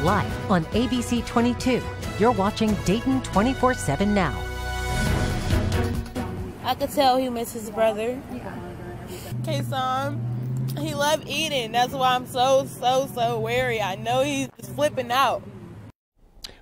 live on ABC 22. You're watching Dayton 24/7 now. I could tell he missed his brother. Kason, he loved eating. That's why I'm so wary. I know he's flipping out.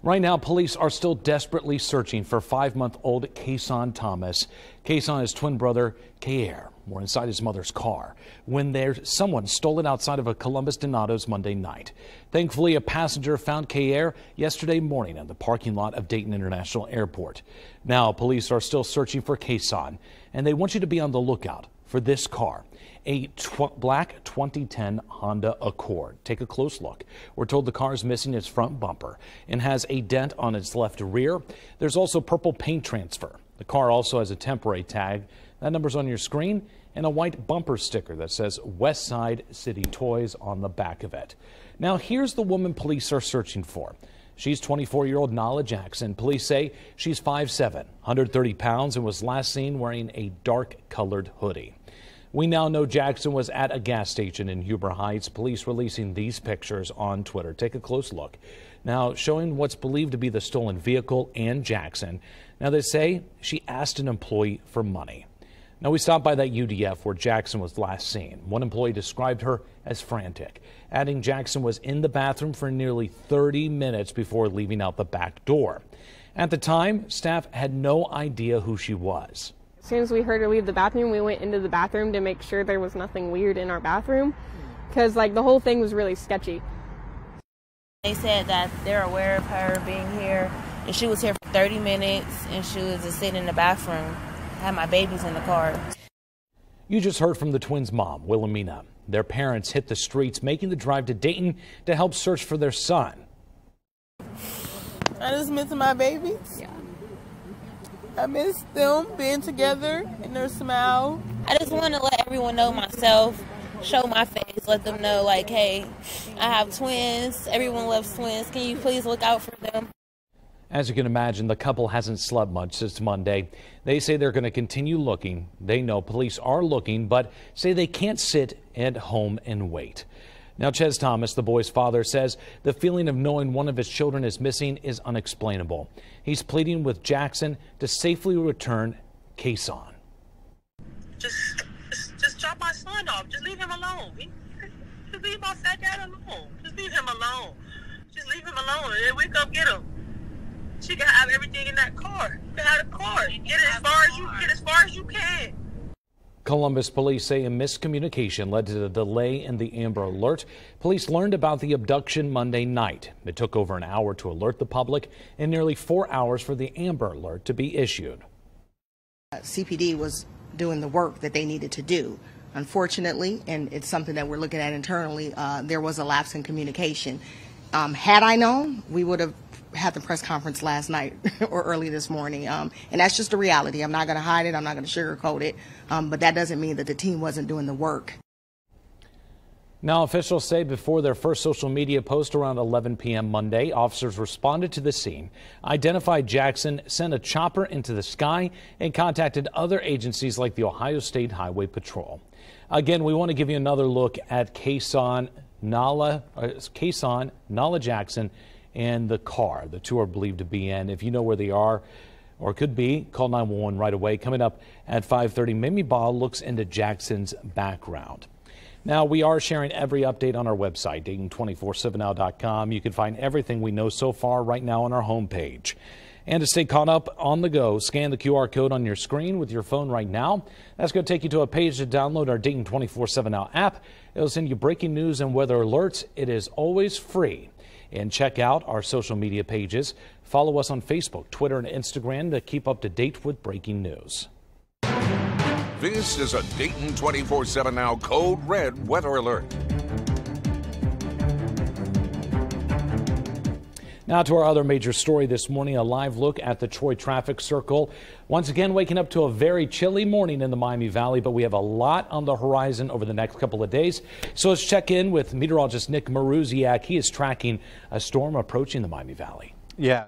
Right now, police are still desperately searching for 5-month-old Kason Thomas. Kason and his twin brother, Kair, were inside his mother's car when someone stole it outside of a Columbus Donato's Monday night. Thankfully, a passenger found Kair yesterday morning in the parking lot of Dayton International Airport. Now, police are still searching for Kason, and they want you to be on the lookout for this car, a black 2010 Honda Accord. Take a close look. We're told the car is missing its front bumper and has a dent on its left rear. There's also purple paint transfer. The car also has a temporary tag. That number's on your screen, and a white bumper sticker that says West Side City Toys on the back of it. Now, here's the woman police are searching for. She's 24-year-old Nala Jackson. Police say she's 5'7", 130 pounds, and was last seen wearing a dark-colored hoodie. We now know Jackson was at a gas station in Huber Heights. Police releasing these pictures on Twitter. Take a close look. Now, showing what's believed to be the stolen vehicle and Jackson. Now, they say she asked an employee for money. Now, we stopped by that UDF where Jackson was last seen. One employee described her as frantic, adding Jackson was in the bathroom for nearly 30 minutes before leaving out the back door. At the time, staff had no idea who she was. As soon as we heard her leave the bathroom, we went into the bathroom to make sure there was nothing weird in our bathroom, because the whole thing was really sketchy. They said that they're aware of her being here, and she was here for 30 minutes, and she was just sitting in the bathroom. I had my babies in the car. You just heard from the twins' mom, Wilhelmina. Their parents hit the streets, making the drive to Dayton to help search for their son. I just miss my babies. Yeah. I miss them being together and their smile. I just want to let everyone know myself, show my face, let them know, hey, I have twins. Everyone loves twins. Can you please look out for them? As you can imagine, the couple hasn't slept much since Monday. They say they're going to continue looking. They know police are looking, but say they can't sit at home and wait. Now, Ches Thomas, the boy's father, says the feeling of knowing one of his children is missing is unexplainable. He's pleading with Jackson to safely return Kason. Just drop my son off. Just leave him alone. Just leave my fat dad alone. Just leave him alone. Just leave him alone, and then we come get him. She can have everything in that car. You can have the car. Get as far as you can. Columbus police say a miscommunication led to the delay in the Amber Alert. Police learned about the abduction Monday night. It took over an hour to alert the public and nearly 4 hours for the Amber Alert to be issued. CPD was doing the work that they needed to do. Unfortunately, and it's something that we're looking at internally, there was a lapse in communication. Had I known, we would have had the press conference last night or early this morning. And that's just the reality. I'm not going to hide it. I'm not going to sugarcoat it. But that doesn't mean that the team wasn't doing the work. Now, officials say before their first social media post around 11 p.m. Monday, officers responded to the scene, identified Jackson, sent a chopper into the sky, and contacted other agencies like the Ohio State Highway Patrol. Again, we want to give you another look at Kason, Nala Jackson, and the car the two are believed to be in. If you know where they are or could be, call 911 right away. Coming up at 5:30, Mimi Ball looks into Jackson's background. Now, we are sharing every update on our website, Dayton247now.com. You can find everything we know so far right now on our homepage. And to stay caught up on the go, scan the QR code on your screen with your phone right now. That's going to take you to a page to download our Dayton 24/7 Now app. It'll send you breaking news and weather alerts. It is always free. And check out our social media pages. Follow us on Facebook, Twitter, and Instagram to keep up to date with breaking news. This is a Dayton 24/7 Now Code Red weather alert. Now to our other major story this morning, a live look at the Troy traffic circle. Once again, waking up to a very chilly morning in the Miami Valley, but we have a lot on the horizon over the next couple of days. So let's check in with meteorologist Nick Maruziak. He is tracking a storm approaching the Miami Valley. Yeah.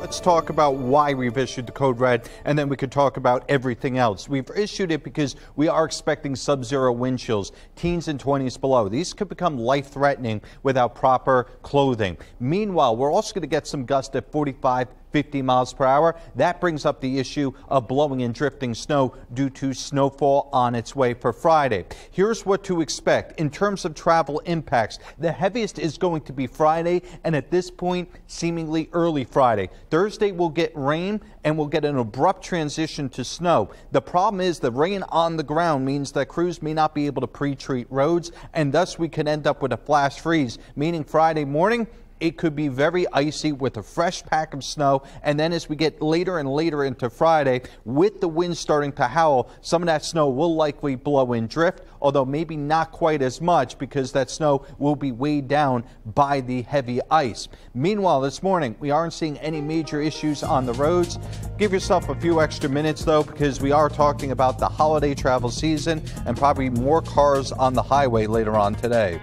Let's talk about why we've issued the code red, and then we could talk about everything else. We've issued it because we are expecting sub-zero wind chills, teens and 20s below. These could become life-threatening without proper clothing. Meanwhile, we're also going to get some gusts at 45, 50 miles per hour. That brings up the issue of blowing and drifting snow due to snowfall on its way for Friday. Here's what to expect in terms of travel impacts. The heaviest is going to be Friday, and at this point, seemingly early Friday. Thursday we'll get rain and we'll get an abrupt transition to snow. The problem is the rain on the ground means that crews may not be able to pre-treat roads, and thus we could end up with a flash freeze, meaning Friday morning it could be very icy with a fresh pack of snow. And then as we get later and later into Friday, with the wind starting to howl, some of that snow will likely blow and drift, although maybe not quite as much because that snow will be weighed down by the heavy ice. Meanwhile, this morning, we aren't seeing any major issues on the roads. Give yourself a few extra minutes, though, because we are talking about the holiday travel season and probably more cars on the highway later on today.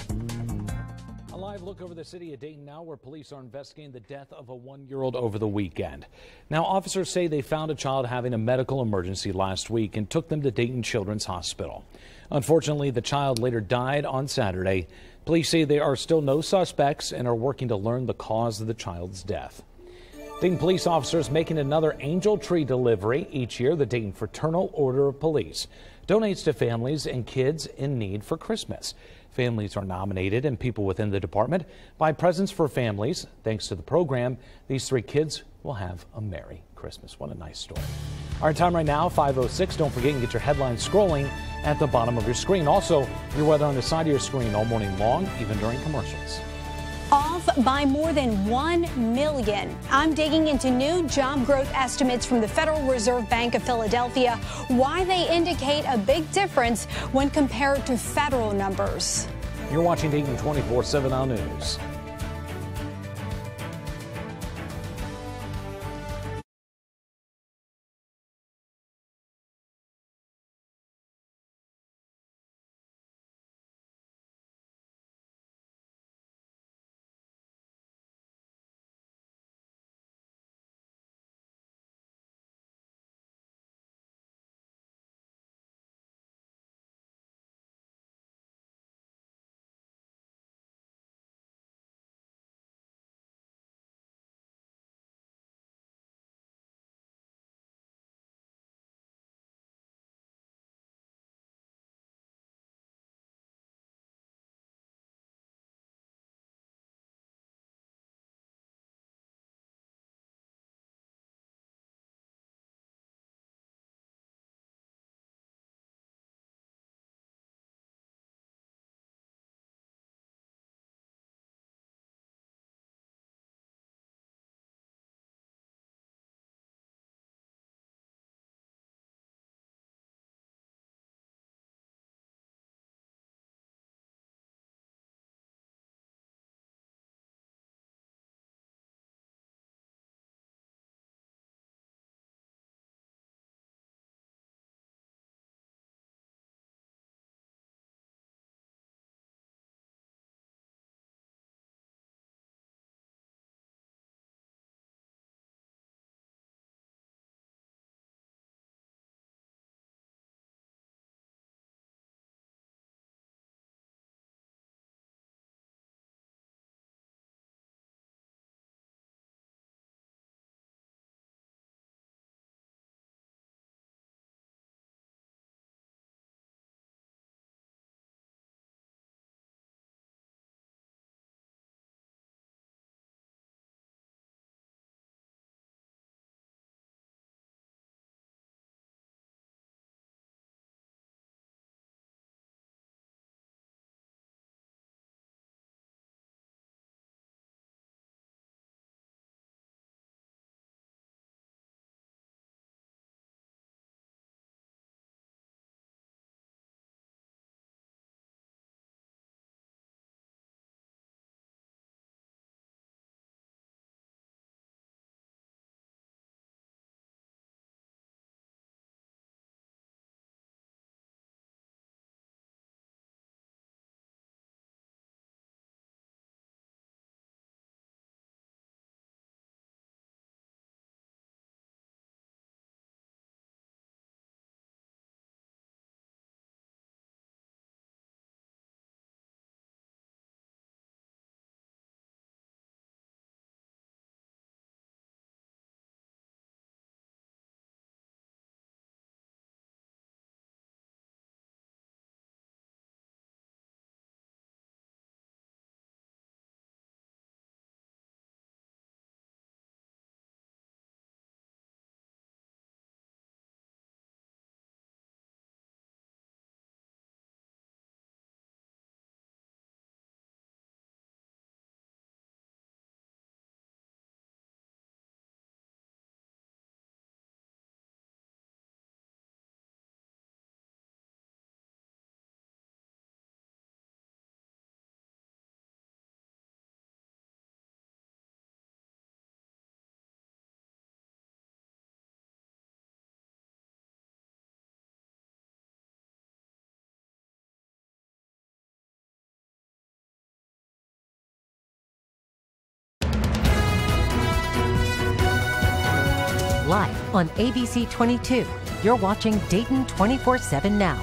Look over the city of Dayton now, where police are investigating the death of a 1-year-old over the weekend. Now, officers say they found a child having a medical emergency last week and took them to Dayton Children's Hospital. Unfortunately, the child later died on Saturday. Police say there are still no suspects and are working to learn the cause of the child's death. Dayton police officers making another angel tree delivery. Each year, the Dayton Fraternal Order of Police donates to families and kids in need for Christmas. Families are nominated and people within the department buy presents for families. Thanks to the program, these 3 kids will have a Merry Christmas. What a nice story. Our time right now, 5:06. Don't forget, you can get your headlines scrolling at the bottom of your screen. Also, your weather on the side of your screen all morning long, even during commercials. Off by more than 1 million. I'm digging into new job growth estimates from the Federal Reserve Bank of Philadelphia, why they indicate a big difference when compared to federal numbers. You're watching Dayton 24/7 Now News. live on ABC 22. You're watching Dayton 24/7 now.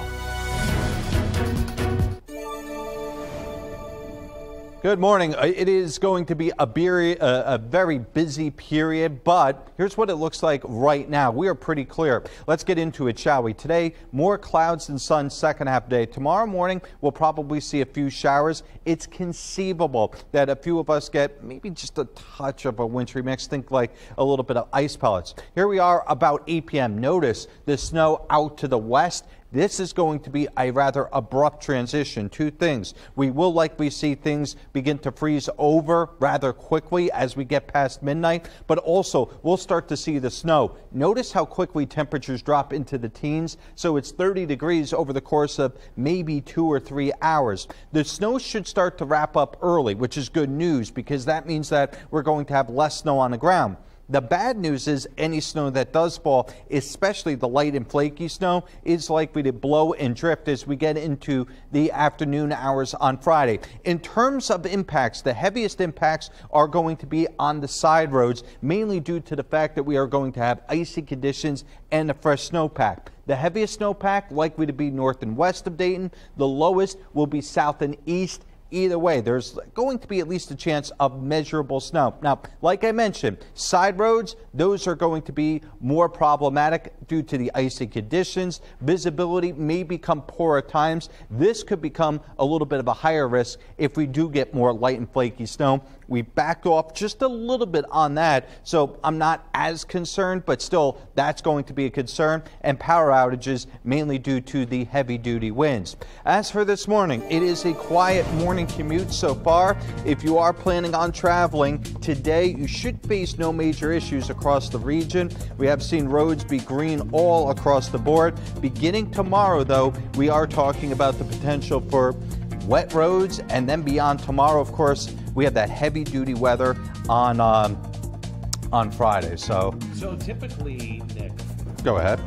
Good morning. It is going to be a very busy period, but here's what it looks like right now. We are pretty clear. Let's get into it, shall we? Today, more clouds and sun second half day. Tomorrow morning, we'll probably see a few showers. It's conceivable that a few of us get maybe just a touch of a wintry mix. Think like a little bit of ice pellets. Here we are about 8 p.m. Notice the snow out to the west. This is going to be a rather abrupt transition. Two things. We will likely see things begin to freeze over rather quickly as we get past midnight, but also we'll start to see the snow. Notice how quickly temperatures drop into the teens. So it's 30 degrees over the course of maybe 2 or 3 hours. The snow should start to wrap up early, which is good news because that means that we're going to have less snow on the ground. The bad news is any snow that does fall, especially the light and flaky snow, is likely to blow and drift as we get into the afternoon hours on Friday. In terms of impacts, the heaviest impacts are going to be on the side roads, mainly due to the fact that we are going to have icy conditions and a fresh snowpack. The heaviest snowpack likely to be north and west of Dayton. The lowest will be south and east. Either way, there's going to be at least a chance of measurable snow. Now, like I mentioned, side roads, those are going to be more problematic due to the icy conditions. Visibility may become poor at times. This could become a little bit of a higher risk if we do get more light and flaky snow. We backed off just a little bit on that, so I'm not as concerned, but still, that's going to be a concern. And power outages mainly due to the heavy-duty winds. As for this morning, it is a quiet morning commute so far. If you are planning on traveling today, you should face no major issues across the region. We have seen roads be green all across the board. Beginning tomorrow, though, we are talking about the potential for wet roads, and then beyond tomorrow, of course, we have that heavy-duty weather on Friday. So typically, Nick, go ahead.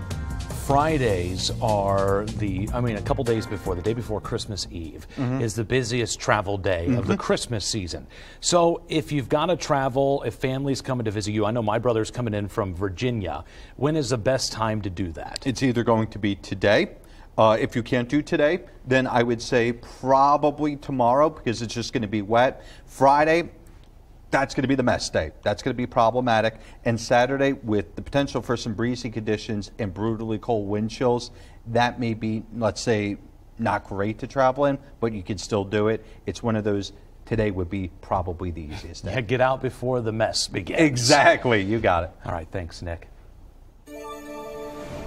Fridays are a couple days before, the day before Christmas Eve, is the busiest travel day of the Christmas season. So if you've got to travel, if family's coming to visit you, I know my brother's coming in from Virginia, when is the best time to do that? It's either going to be today. If you can't do today, then I would say probably tomorrow because it's just going to be wet. Friday, that's going to be the mess day. That's going to be problematic. And Saturday, with the potential for some breezy conditions and brutally cold wind chills, that may be, let's say, not great to travel in, but you can still do it. It's one of those, today would be probably the easiest day. Yeah, get out before the mess begins. Exactly. You got it. All right. Thanks, Nick.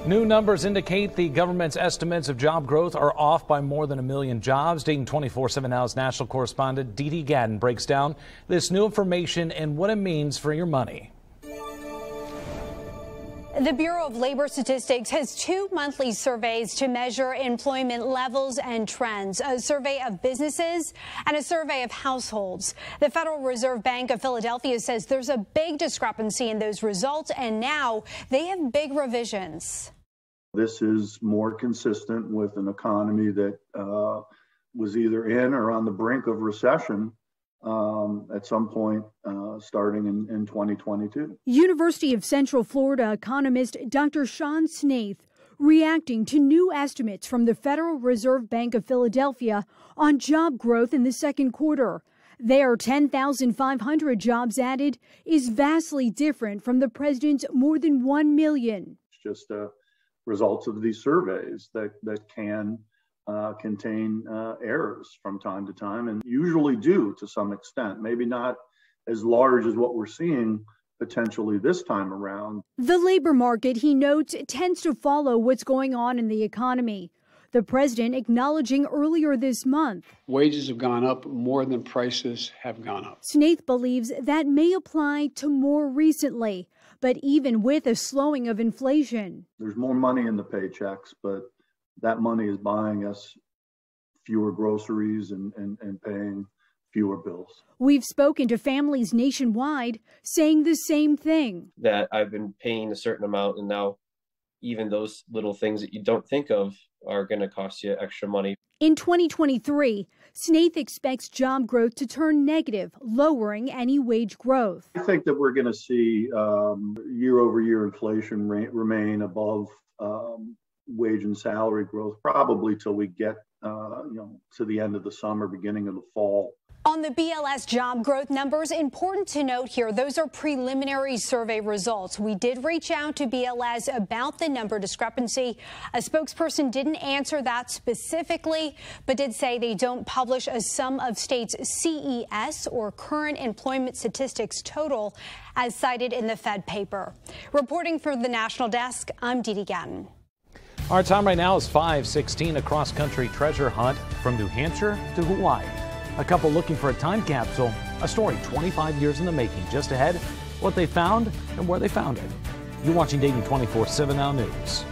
New numbers indicate the government's estimates of job growth are off by more than 1 million jobs. Dayton 24/7 Now's national correspondent Dee Dee Gadden breaks down this new information and what it means for your money. The Bureau of Labor Statistics has 2 monthly surveys to measure employment levels and trends, a survey of businesses and a survey of households. The Federal Reserve Bank of Philadelphia says there's a big discrepancy in those results, and now they have big revisions. This is more consistent with an economy that was either in or on the brink of recession at some point starting in 2022. University of Central Florida economist Dr. Sean Snaith reacting to new estimates from the Federal Reserve Bank of Philadelphia on job growth in the second quarter. Their 10,500 jobs added is vastly different from the president's more than 1 million. It's just results of these surveys that can contain errors from time to time, and usually do to some extent, maybe not as large as what we're seeing potentially this time around. The labor market, he notes, tends to follow what's going on in the economy. The president acknowledging earlier this month wages have gone up more than prices have gone up. Snaith believes that may apply to more recently, but even with a slowing of inflation. There's more money in the paychecks, but that money is buying us fewer groceries and paying fewer bills. We've spoken to families nationwide saying the same thing. That I've been paying a certain amount, and now even those little things that you don't think of are going to cost you extra money. In 2023, Snaith expects job growth to turn negative, lowering any wage growth. I think that we're going to see year-over-year inflation remain above wage and salary growth, probably till we get to the end of the summer, beginning of the fall. On the BLS job growth numbers, important to note here, those are preliminary survey results. We did reach out to BLS about the number discrepancy. A spokesperson didn't answer that specifically, but did say they don't publish a sum of states' CES or current employment statistics total as cited in the Fed paper. Reporting for the National Desk, I'm Dee Dee Gatton. Our time right now is 5:16, a cross-country treasure hunt from New Hampshire to Hawaii. A couple looking for a time capsule, a story 25 years in the making. Just ahead, what they found and where they found it. You're watching Dayton 24/7 Now News.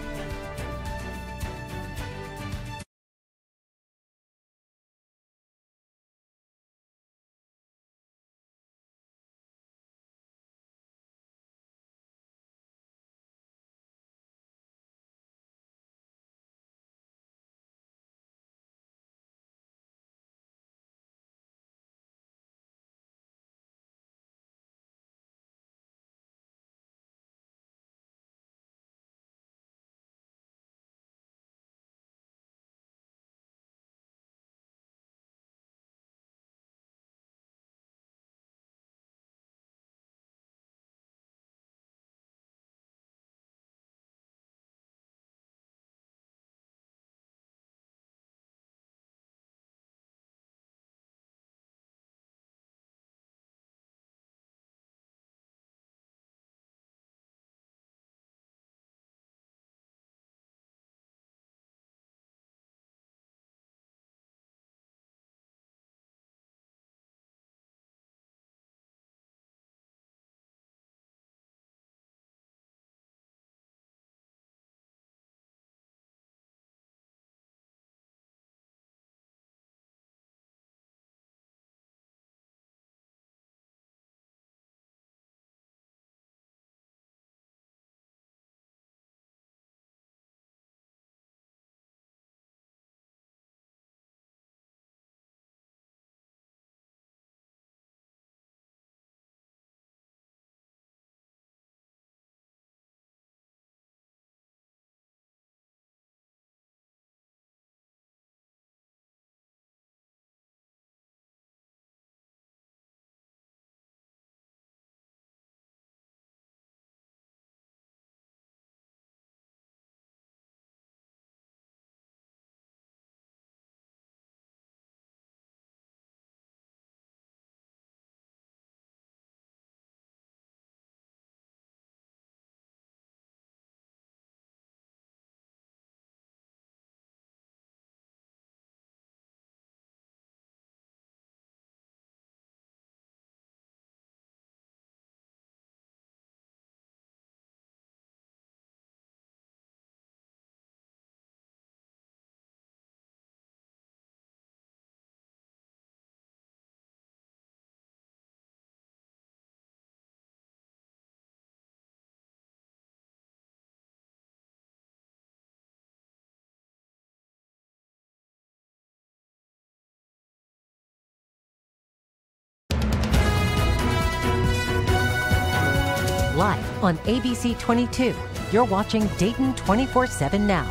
Live on ABC 22, you're watching Dayton 24/7 Now.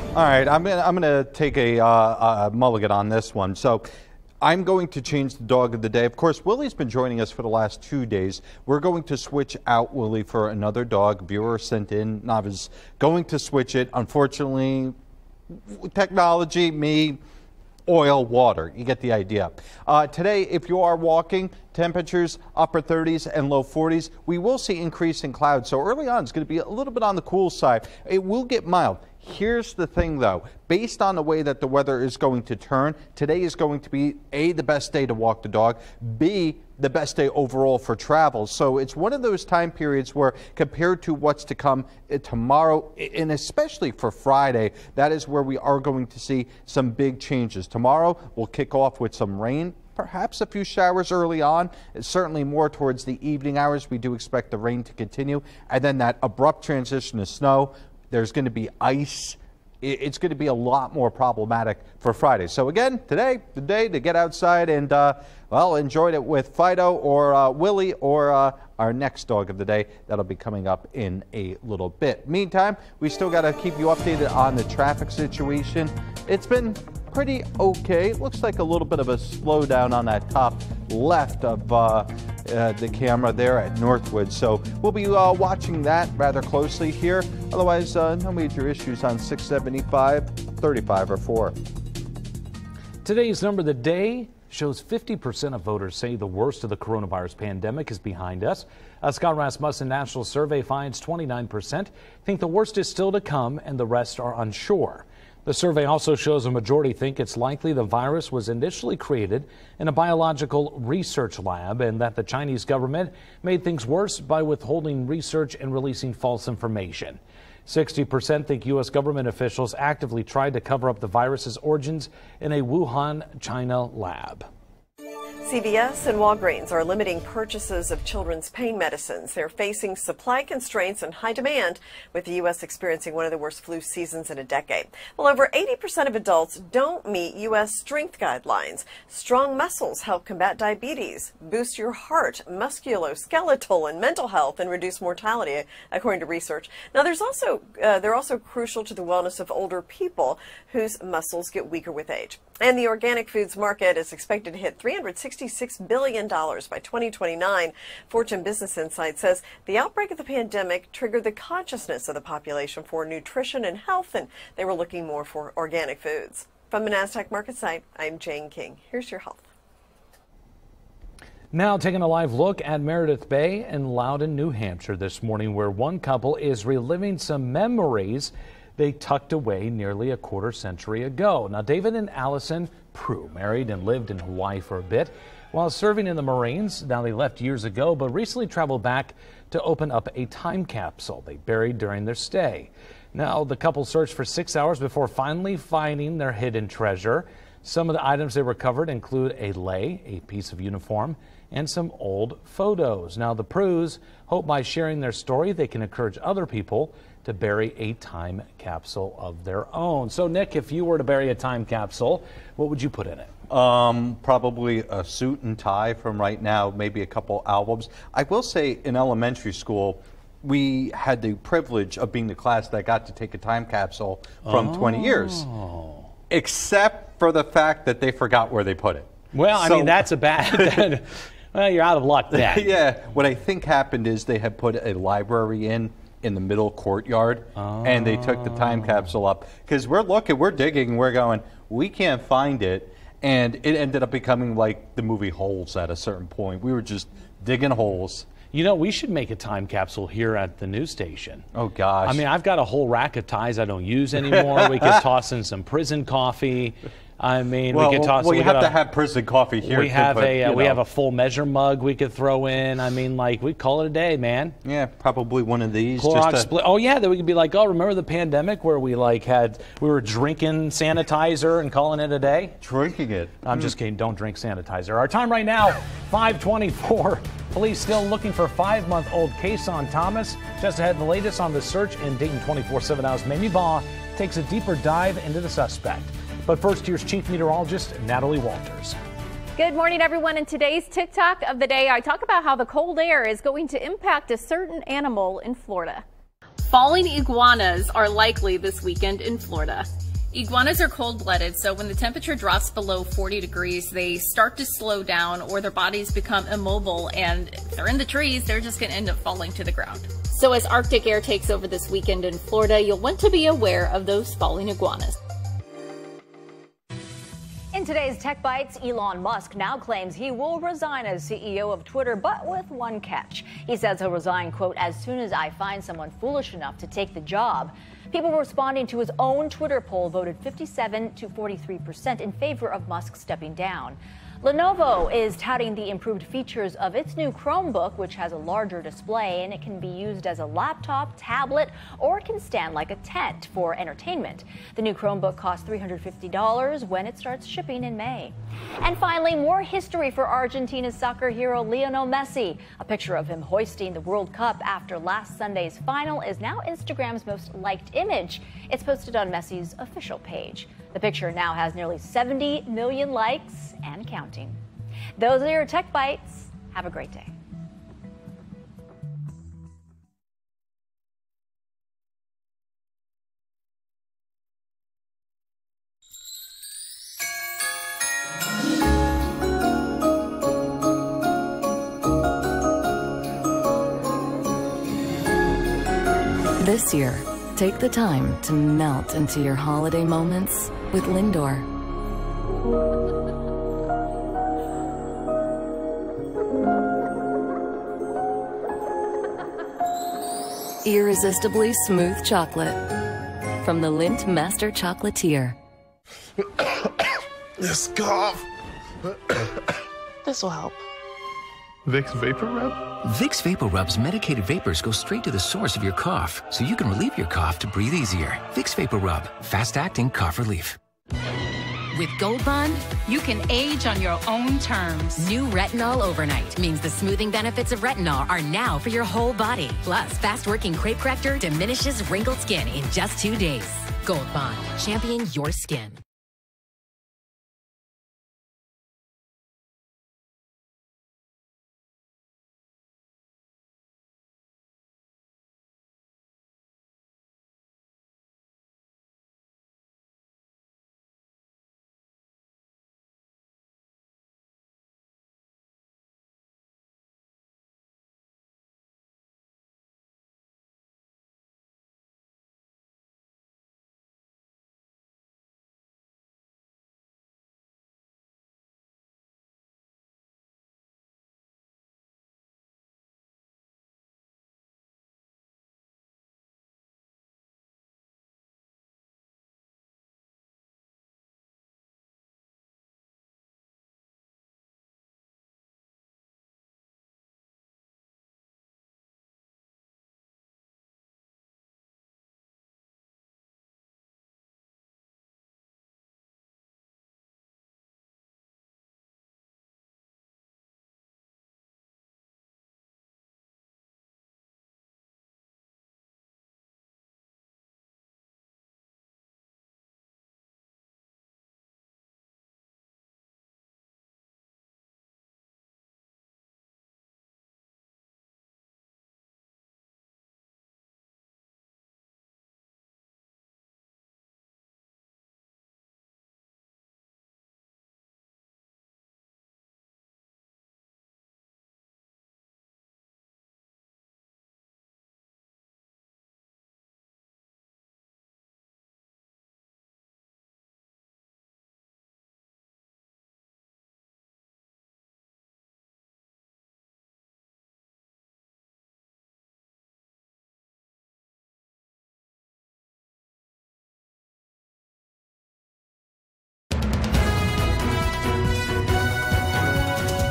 All right, I'm gonna take a mulligan on this one. So I'm going to change the dog of the day. Of course, Willie's been joining us for the last 2 days. We're going to switch out Willie for another dog. Viewer sent in, and I was going to switch it. Unfortunately, technology, me, oil, water. You get the idea. Today, if you are walking, temperatures upper 30s and low 40s. We will see increasing clouds. So early on, it's going to be a little bit on the cool side. It will get mild. Here's the thing, though. Based on the way that the weather is going to turn, today is going to be A, the best day to walk the dog, B, the best day overall for travel. So it's one of those time periods where, compared to what's to come tomorrow, and especially for Friday, that is where we are going to see some big changes. Tomorrow, we'll kick off with some rain. Perhaps a few showers early on, certainly more towards the evening hours. We do expect the rain to continue, and then that abrupt transition to snow. There's going to be ice it's going to be a lot more problematic for Friday. So again, today, the day to get outside and, well, enjoy it with Fido or Willie or our next dog of the day. That'll be coming up in a little bit. Meantime, we still got to keep you updated on the traffic situation. It's been pretty okay. Looks like a little bit of a slowdown on that top left of the camera there at Northwood. So we'll be watching that rather closely here. Otherwise, no major issues on 675, 35 or 4. Today's number of the day shows 50% of voters say the worst of the coronavirus pandemic is behind us. A Scott Rasmussen National Survey finds 29% think the worst is still to come and the rest are unsure. The survey also shows a majority think it's likely the virus was initially created in a biological research lab and that the Chinese government made things worse by withholding research and releasing false information. 60% think U.S. government officials actively tried to cover up the virus's origins in a Wuhan, China lab. CVS and Walgreens are limiting purchases of children's pain medicines. They're facing supply constraints and high demand, with the U.S. experiencing one of the worst flu seasons in a decade. Well, over 80% of adults don't meet U.S. strength guidelines. Strong muscles help combat diabetes, boost your heart, musculoskeletal, and mental health, and reduce mortality, according to research. Now, they're also crucial to the wellness of older people whose muscles get weaker with age. And the organic foods market is expected to hit $366 billion by 2029. Fortune Business Insight says the outbreak of the pandemic triggered the consciousness of the population for nutrition and health, and they were looking more for organic foods. From the NASDAQ market site, I'm Jane King. Here's your health. Now taking a live look at Meredith Bay in Loudon, New Hampshire this morning, where one couple is reliving some memories they tucked away nearly a quarter century ago. Now, David and Allison Prue married and lived in Hawaii for a bit while serving in the Marines. Now, they left years ago, but recently traveled back to open up a time capsule they buried during their stay. Now, the couple searched for 6 hours before finally finding their hidden treasure. Some of the items they recovered include a lei, a piece of uniform, and some old photos. Now, the Prues hope by sharing their story, they can encourage other people to bury a time capsule of their own. So, Nick, if you were to bury a time capsule, what would you put in it? Probably a suit and tie from right now, maybe a couple albums. I will say in elementary school, we had the privilege of being the class that got to take a time capsule from 20 years. Except for the fact that they forgot where they put it. Well, I mean, that's a bad... well, you're out of luck then. Yeah, what I think happened is they had put a library in the middle courtyard, and they took the time capsule up. Because we're digging, we're going, we can't find it. And it ended up becoming like the movie Holes at a certain point. We were just digging holes. You know, we should make a time capsule here at the news station. Oh, gosh. I mean, I've got a whole rack of ties I don't use anymore. We could toss in some prison coffee. I mean, well, we could toss. Well, you have to have prison coffee here. We have we have a full measure mug we could throw in. I mean, like, we call it a day, man. Yeah, probably one of these. Clorox split. Oh yeah, then we could be like, oh, remember the pandemic where we we were drinking sanitizer and calling it a day? Drinking it. I'm just kidding. Don't drink sanitizer. Our time right now, 5:24. Police still looking for 5-month-old Kason Thomas. Just ahead, the latest on the search in Dayton 24/7 Hours. Mamie Baugh takes a deeper dive into the suspect. But first, here's Chief Meteorologist Natalie Walters. Good morning, everyone. In today's TikTok of the day, I talk about how the cold air is going to impact a certain animal in Florida. Falling iguanas are likely this weekend in Florida. Iguanas are cold-blooded, so when the temperature drops below 40 degrees, they start to slow down or their bodies become immobile, and if they're in the trees, they're just going to end up falling to the ground. So as Arctic air takes over this weekend in Florida, you'll want to be aware of those falling iguanas. In today's Tech Bites, Elon Musk now claims he will resign as CEO of Twitter, but with one catch. He says he'll resign, quote, as soon as I find someone foolish enough to take the job. People responding to his own Twitter poll voted 57 to 43% in favor of Musk stepping down. Lenovo is touting the improved features of its new Chromebook, which has a larger display and it can be used as a laptop, tablet, or it can stand like a tent for entertainment. The new Chromebook costs $350 when it starts shipping in May. And finally, more history for Argentina's soccer hero Lionel Messi. A picture of him hoisting the World Cup after last Sunday's final is now Instagram's most liked image. It's posted on Messi's official page. The picture now has nearly 70 million likes and counting. Those are your Tech Bites. Have a great day. This year, take the time to melt into your holiday moments with Lindor. Irresistibly smooth chocolate from the Lindt Master Chocolatier. This cough. This will help. Vicks Vapor Rub? Vicks Vapor Rub's medicated vapors go straight to the source of your cough, so you can relieve your cough to breathe easier. Vicks Vapor Rub, fast-acting cough relief. With Gold Bond, you can age on your own terms. New Retinol Overnight means the smoothing benefits of retinol are now for your whole body. Plus, fast-working crepe corrector diminishes wrinkled skin in just 2 days. Gold Bond, champion your skin.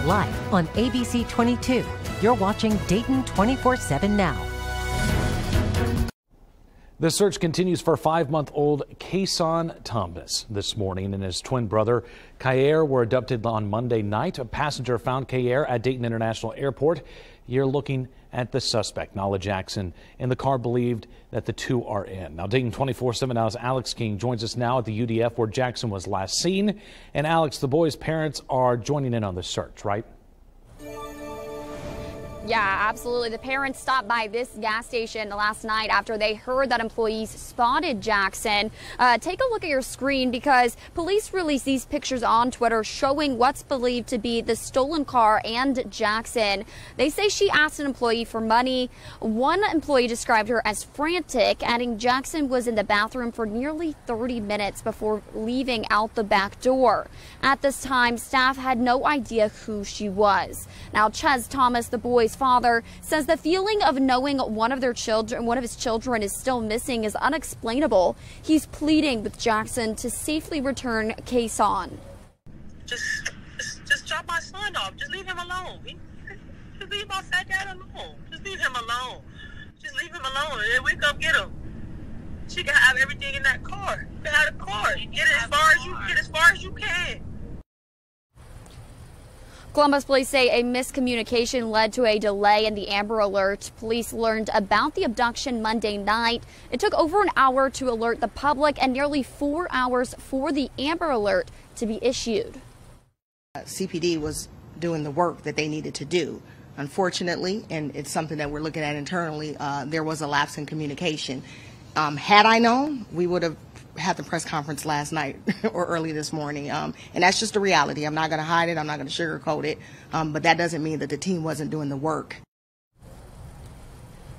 Live on ABC 22, you're watching Dayton 24/7 now. The search continues for 5-month-old Champaign Thomas this morning, and his twin brother Kair were abducted on Monday night. A passenger found Kair at Dayton International Airport. You're looking at the suspect, Nala Jackson, in the car believed that the two are in. Now, Dayton 24/7 Now's Alex King joins us now at the UDF where Jackson was last seen. And Alex, the boy's parents are joining in on the search, right? Yeah, absolutely. The parents stopped by this gas station last night after they heard that employees spotted Jackson. Take a look at your screen because police released these pictures on Twitter showing what's believed to be the stolen car and Jackson. They say she asked an employee for money. One employee described her as frantic, adding Jackson was in the bathroom for nearly 30 minutes before leaving out the back door. At this time, staff had no idea who she was. Now, Ches Thomas, the boy's father, says the feeling of knowing one of his children is still missing is unexplainable. He's pleading with Jackson to safely return Champaign. Just son off. Just leave him alone. Just leave my fat dad alone. Just leave him alone. Just leave him alone. And then we come get him. She can have everything in that car. You can have the car. Get as far as you can. Columbus police say a miscommunication led to a delay in the Amber Alert. Police learned about the abduction Monday night. It took over an hour to alert the public and nearly 4 hours for the Amber Alert to be issued. CPD was doing the work that they needed to do. Unfortunately, and it's something that we're looking at internally, there was a lapse in communication. Had I known, we would have had the press conference last night or early this morning. And that's just a reality. I'm not going to hide it. I'm not going to sugarcoat it. But that doesn't mean that the team wasn't doing the work.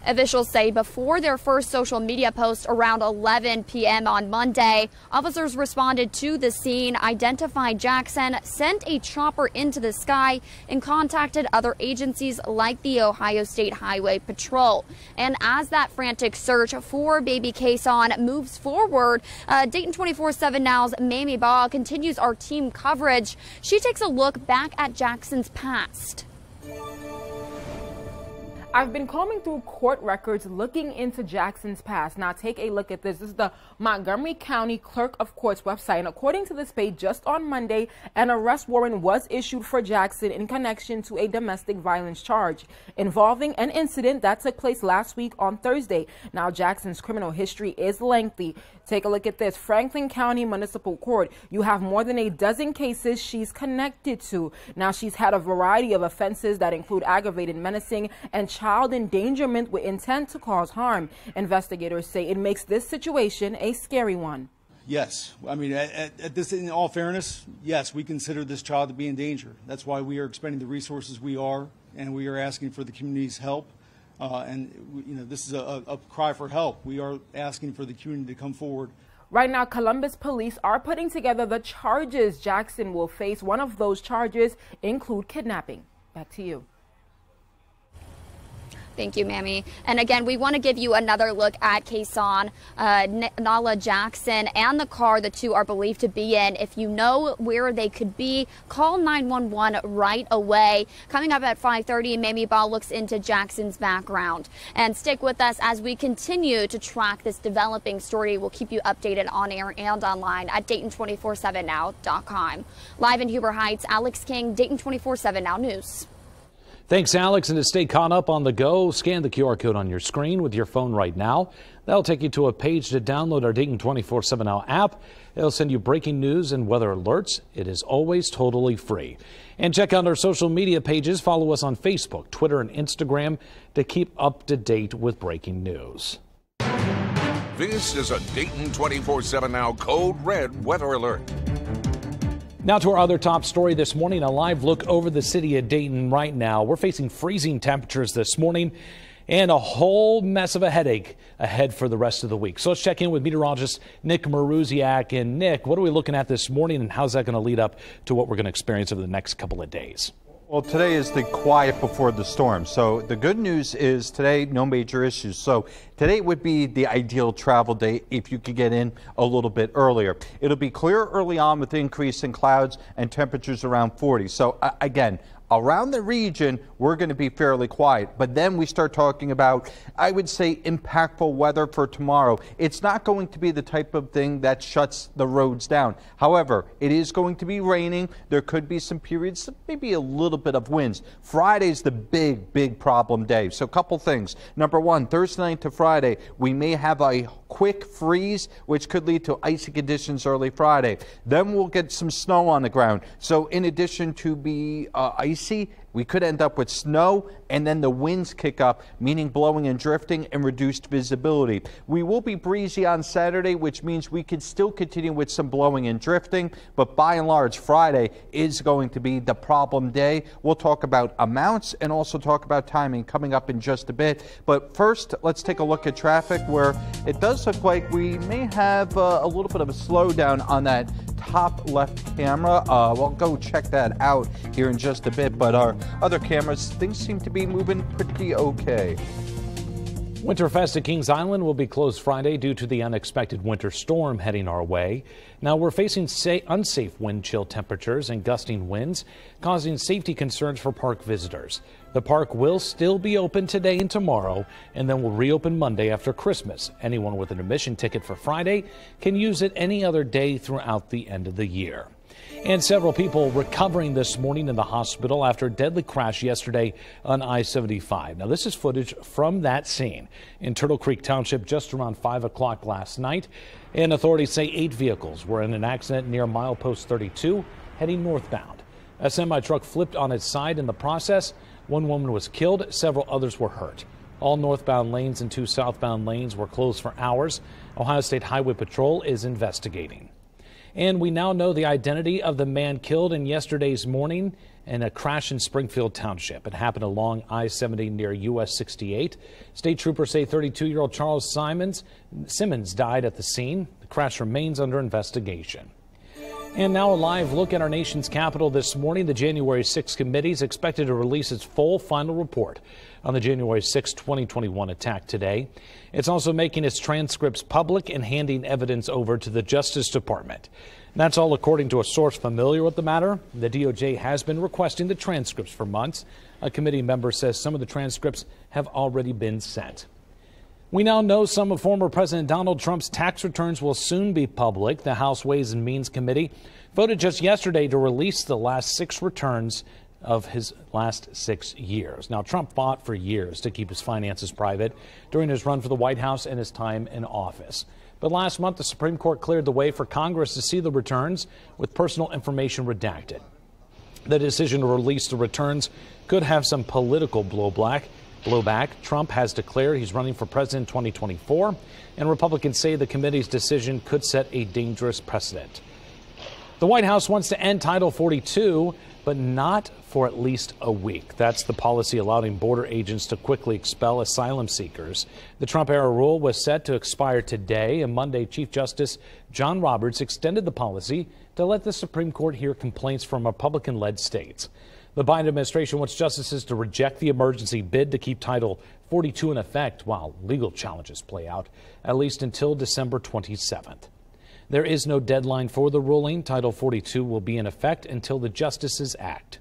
Officials say before their first social media post around 11 p.m. on Monday, officers responded to the scene, identified Jackson, sent a chopper into the sky, and contacted other agencies like the Ohio State Highway Patrol. And as that frantic search for baby Kason moves forward, Dayton 24/7 Now's Mamie Baugh continues our team coverage. She takes a look back at Jackson's past. I've been combing through court records looking into Jackson's past. Now take a look at this. This is the Montgomery County Clerk of Court's website. And according to this page, just on Monday, an arrest warrant was issued for Jackson in connection to a domestic violence charge involving an incident that took place last week on Thursday. Now Jackson's criminal history is lengthy. Take a look at this. Franklin County Municipal Court. You have more than a dozen cases she's connected to. Now she's had a variety of offenses that include aggravated menacing and child endangerment with intent to cause harm. Investigators say it makes this situation a scary one. Yes. I mean, at this, in all fairness, yes, we consider this child to be in danger. That's why we are expending the resources we are, and we are asking for the community's help. This is a cry for help. We are asking for the community to come forward. Right now, Columbus police are putting together the charges Jackson will face. One of those charges include kidnapping. Back to you. Thank you, Mamie. And again, we want to give you another look at Kason, Nala Jackson, and the car the two are believed to be in. If you know where they could be, call 911 right away. Coming up at 5:30, Mamie Baugh looks into Jackson's background. And stick with us as we continue to track this developing story. We'll keep you updated on air and online at Dayton247now.com. Live in Huber Heights, Alex King, Dayton 24/7 Now News. Thanks, Alex. And to stay caught up on the go, scan the QR code on your screen with your phone right now. That'll take you to a page to download our Dayton 24/7 Now app. It'll send you breaking news and weather alerts. It is always totally free. And check out our social media pages. Follow us on Facebook, Twitter, and Instagram to keep up to date with breaking news. This is a Dayton 24/7 Now Code Red weather alert. Now to our other top story this morning, a live look over the city of Dayton right now. We're facing freezing temperatures this morning and a whole mess of a headache ahead for the rest of the week. So let's check in with meteorologist Nick Maruziak. And Nick, what are we looking at this morning and how's that going to lead up to what we're going to experience over the next couple of days? Well, today is the quiet before the storm. So the good news is today, no major issues. So today would be the ideal travel day if you could get in a little bit earlier. It'll be clear early on with increase in clouds and temperatures around 40. So again, around the region, we're going to be fairly quiet. But then we start talking about, I would say, impactful weather for tomorrow. It's not going to be the type of thing that shuts the roads down. However, it is going to be raining. There could be some periods, maybe a little bit of winds. Friday's the big problem day. So a couple things. Number one, Thursday night to Friday, we may have a quick freeze, which could lead to icy conditions early Friday. Then we'll get some snow on the ground. So in addition to be icy, we could end up with snow, and then the winds kick up, meaning blowing and drifting and reduced visibility. We will be breezy on Saturday, which means we could still continue with some blowing and drifting, but by and large, Friday is going to be the problem day. We'll talk about amounts and also talk about timing coming up in just a bit. But first, let's take a look at traffic, where it does look like we may have a little bit of a slowdown on that top left camera. We'll go check that out here in just a bit, but our other cameras, things seem to be moving pretty okay. Winterfest at Kings Island will be closed Friday due to the unexpected winter storm heading our way. Now we're facing unsafe wind chill temperatures and gusting winds, causing safety concerns for park visitors. The park will still be open today and tomorrow, and then will reopen Monday after Christmas. Anyone with an admission ticket for Friday can use it any other day throughout the end of the year. And several people recovering this morning in the hospital after a deadly crash yesterday on I-75. Now, this is footage from that scene in Turtle Creek Township just around 5 o'clock last night. And authorities say 8 vehicles were in an accident near milepost 32 heading northbound. A semi-truck flipped on its side in the process. One woman was killed. Several others were hurt. All northbound lanes and 2 southbound lanes were closed for hours. Ohio State Highway Patrol is investigating. And we now know the identity of the man killed in yesterday's morning in a crash in Springfield Township. It happened along I-70 near US 68. State troopers say 32-year-old Charles Simmons died at the scene. The crash remains under investigation. And now a live look at our nation's capital this morning. The January 6th committee is expected to release its full final report on the January 6, 2021 attack today. It's also making its transcripts public and handing evidence over to the Justice Department. And that's all according to a source familiar with the matter. The DOJ has been requesting the transcripts for months. A committee member says some of the transcripts have already been sent. We now know some of former President Donald Trump's tax returns will soon be public. The House Ways and Means Committee voted just yesterday to release the last 6 returns of his last 6 years. Now, Trump fought for years to keep his finances private during his run for the White House and his time in office. But last month, the Supreme Court cleared the way for Congress to see the returns with personal information redacted. The decision to release the returns could have some political blowback. Trump has declared he's running for president in 2024, and Republicans say the committee's decision could set a dangerous precedent. The White House wants to end Title 42, but not for at least a week. That's the policy allowing border agents to quickly expel asylum seekers. The Trump-era rule was set to expire today, and Monday, Chief Justice John Roberts extended the policy to let the Supreme Court hear complaints from Republican-led states. The Biden administration wants justices to reject the emergency bid to keep Title 42 in effect while legal challenges play out, at least until December 27th. There is no deadline for the ruling. Title 42 will be in effect until the justices act.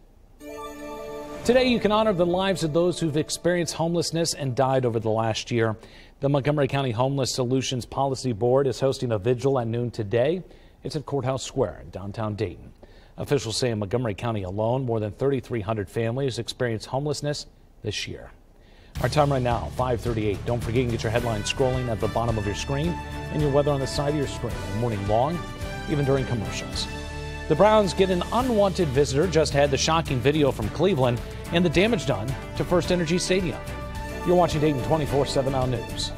Today, you can honor the lives of those who've experienced homelessness and died over the last year. The Montgomery County Homeless Solutions Policy Board is hosting a vigil at noon today. It's at Courthouse Square in downtown Dayton. Officials say in Montgomery County alone, more than 3,300 families experienced homelessness this year. Our time right now, 5:38. Don't forget you can get your headlines scrolling at the bottom of your screen and your weather on the side of your screen all morning long, even during commercials. The Browns get an unwanted visitor. Just had the shocking video from Cleveland and the damage done to First Energy Stadium. You're watching Dayton 24/7 Now News.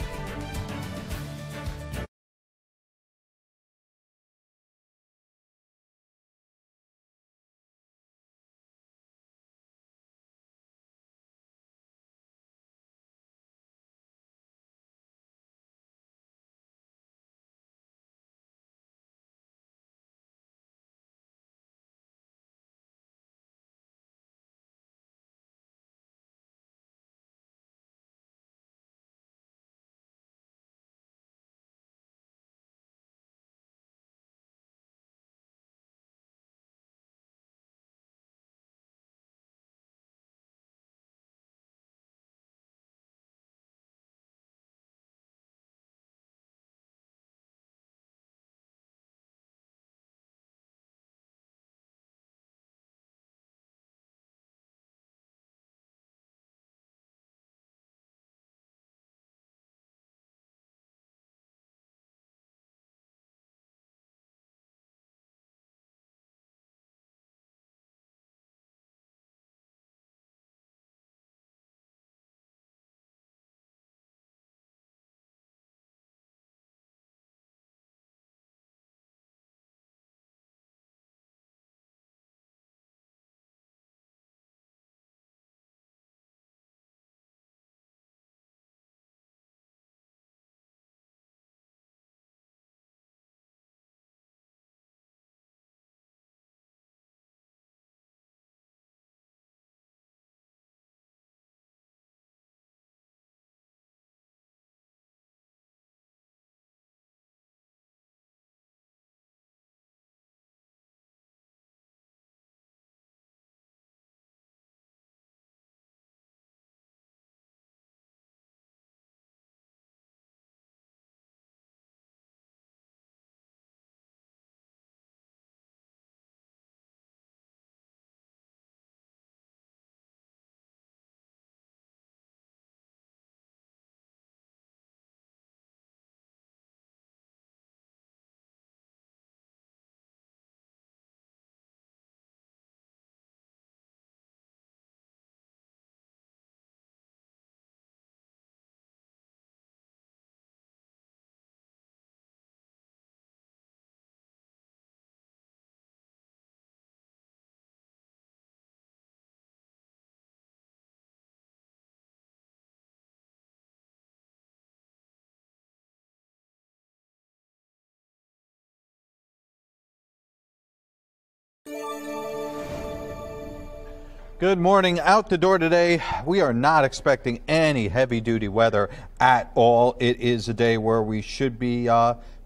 Good morning. Out the door today, we are not expecting any heavy-duty weather at all. It is a day where we should be,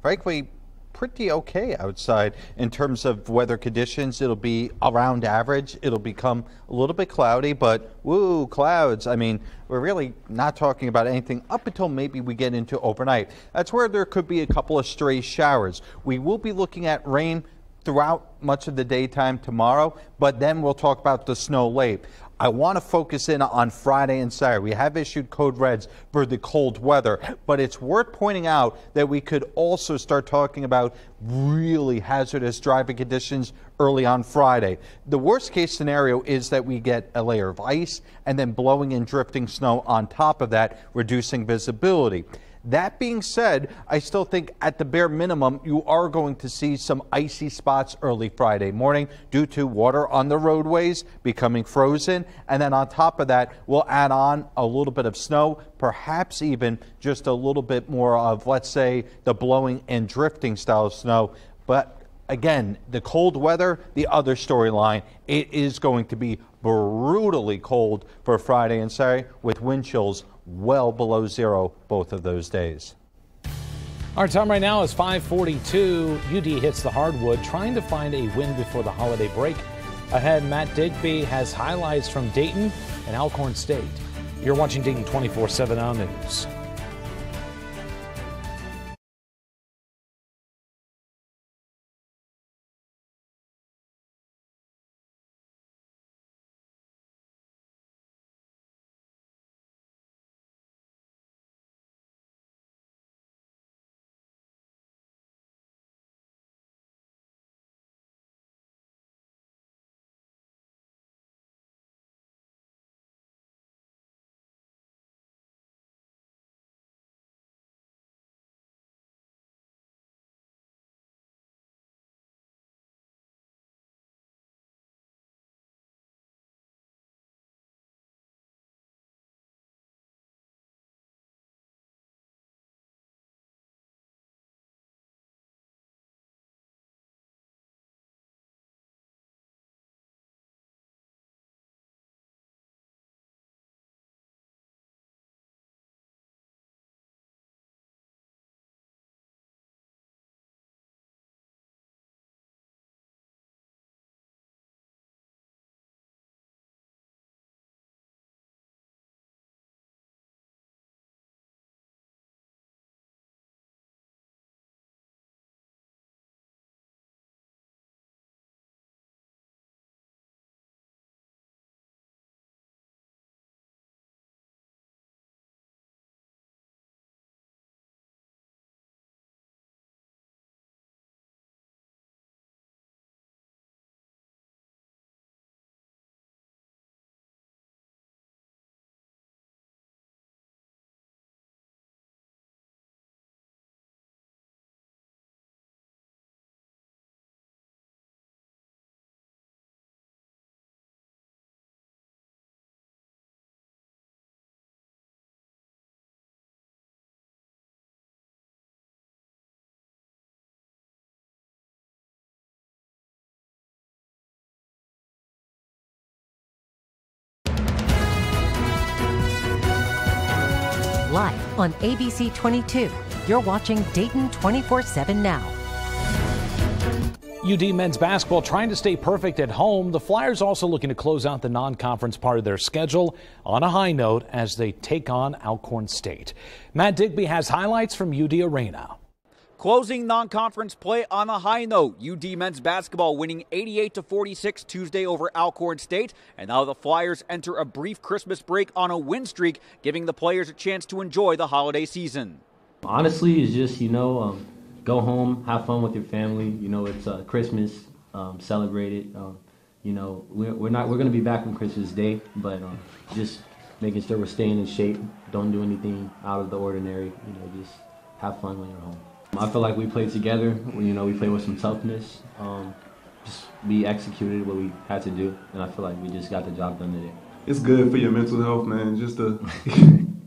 frankly, pretty okay outside in terms of weather conditions. It'll be around average. It'll become a little bit cloudy, but woo, clouds. I mean, we're really not talking about anything up until maybe we get into overnight. That's where there could be a couple of stray showers. We will be looking at rain throughout much of the daytime tomorrow, but then we'll talk about the snow late. I want to focus in on Friday and Saturday. We have issued code reds for the cold weather, but it's worth pointing out that we could also start talking about really hazardous driving conditions early on Friday. The worst case scenario is that we get a layer of ice and then blowing and drifting snow on top of that, reducing visibility. That being said, I still think at the bare minimum, you are going to see some icy spots early Friday morning due to water on the roadways becoming frozen. And then on top of that, we'll add on a little bit of snow, perhaps even just a little bit more of, let's say, the blowing and drifting style of snow. But again, the cold weather, the other storyline, it is going to be brutally cold for Friday and Saturday with wind chills well below zero both of those days. Our time right now is 5:42. UD hits the hardwood, trying to find a win before the holiday break. Ahead, Matt Digby has highlights from Dayton and Alcorn State. You're watching Dayton 24/7 Now News. Live on ABC 22, you're watching Dayton 24/7 Now. UD men's basketball trying to stay perfect at home. The Flyers also looking to close out the non-conference part of their schedule on a high note as they take on Alcorn State. Matt Digby has highlights from UD Arena. Closing non-conference play on a high note. UD men's basketball winning 88-46 Tuesday over Alcorn State. And now the Flyers enter a brief Christmas break on a win streak, giving the players a chance to enjoy the holiday season. Honestly, it's just, go home, have fun with your family. It's Christmas, celebrate it. We're going to be back on Christmas Day, but just making sure we're staying in shape. Don't do anything out of the ordinary. Just have fun when you're home. I feel like we played together. We played with some toughness. Just we executed what we had to do, and I feel like we just got the job done today. It's good for your mental health, man, just to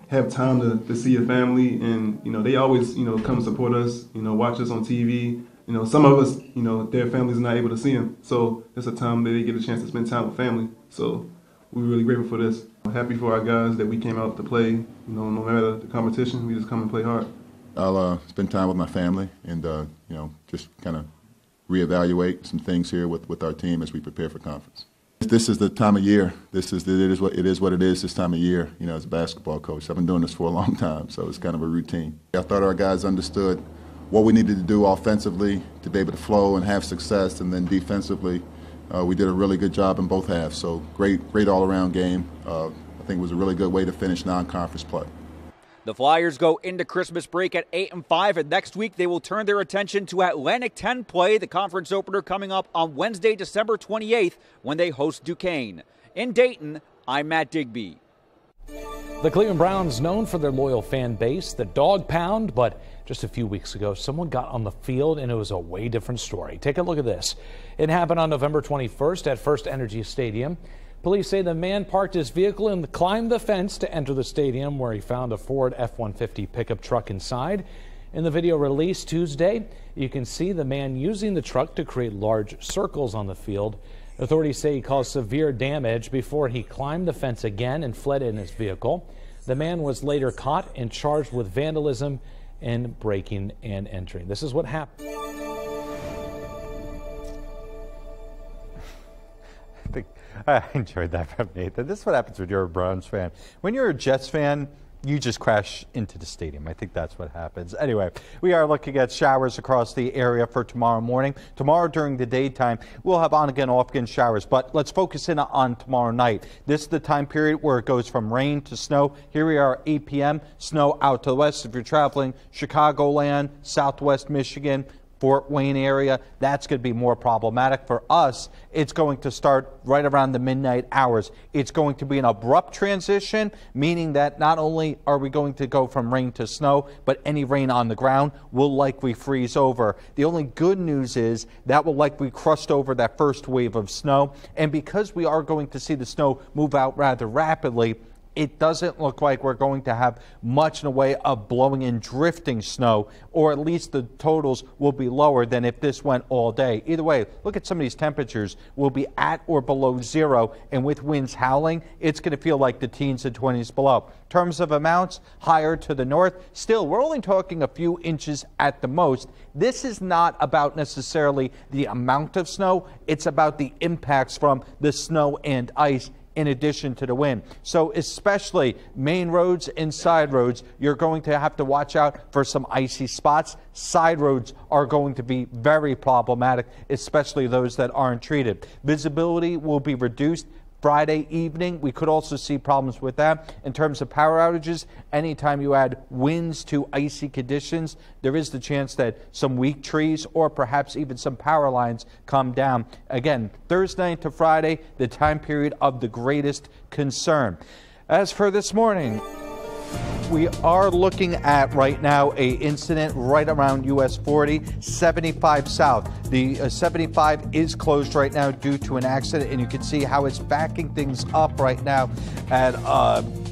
have time to see your family, and they always come support us, watch us on TV. You know, some of us, you know, their families are not able to see them. So it's a time that they get a chance to spend time with family. So we're really grateful for this. I'm happy for our guys that we came out to play. You know, no matter the competition, we just come and play hard. I'll spend time with my family and, you know, just kind of reevaluate some things here with our team as we prepare for conference. This is the time of year. It is what it is this time of year, you know, as a basketball coach. I've been doing this for a long time, so it's kind of a routine. I thought our guys understood what we needed to do offensively to be able to flow and have success, and then defensively, we did a really good job in both halves. So great all-around game. I think it was a really good way to finish non-conference play. The Flyers go into Christmas break at 8-5, and next week they will turn their attention to Atlantic 10 play, the conference opener coming up on Wednesday, December 28th, when they host Duquesne. In Dayton, I'm Matt Digby. The Cleveland Browns, known for their loyal fan base, the dog pound, but just a few weeks ago, someone got on the field and it was a way different story. Take a look at this. It happened on November 21st at First Energy Stadium. Police say the man parked his vehicle and climbed the fence to enter the stadium, where he found a Ford F-150 pickup truck inside. In the video released Tuesday, you can see the man using the truck to create large circles on the field. Authorities say he caused severe damage before he climbed the fence again and fled in his vehicle. The man was later caught and charged with vandalism and breaking and entering. This is what happened. I enjoyed that from Nathan. This is what happens when you're a Browns fan. When you're a Jets fan, you just crash into the stadium. I think that's what happens. Anyway, we are looking at showers across the area for tomorrow morning. Tomorrow during the daytime, we'll have on-again, off-again showers. But let's focus in on tomorrow night. This is the time period where it goes from rain to snow. Here we are, 8 p.m., snow out to the west. If you're traveling Chicagoland, Southwest Michigan, Fort Wayne area, that's going to be more problematic. For us, it's going to start right around the midnight hours. It's going to be an abrupt transition, meaning that not only are we going to go from rain to snow, but any rain on the ground will likely freeze over. The only good news is that will likely crust over that first wave of snow. And because we are going to see the snow move out rather rapidly, it doesn't look like we're going to have much in the way of blowing and drifting snow, or at least the totals will be lower than if this went all day. Either way, look at some of these temperatures. We'll be at or below zero, and with winds howling, it's going to feel like the teens and 20s below. In terms of amounts, higher to the north. Still, we're only talking a few inches at the most. This is not about necessarily the amount of snow. It's about the impacts from the snow and ice in addition to the wind. So especially main roads and side roads, you're going to have to watch out for some icy spots. Side roads are going to be very problematic, especially those that aren't treated. Visibility will be reduced Friday evening. We could also see problems with that. In terms of power outages, anytime you add winds to icy conditions, there is the chance that some weak trees or perhaps even some power lines come down. Again, Thursday night to Friday, the time period of the greatest concern. As for this morning, we are looking at right now a incident right around US 40, 75 south. The 75 is closed right now due to an accident, and you can see how it's backing things up right now at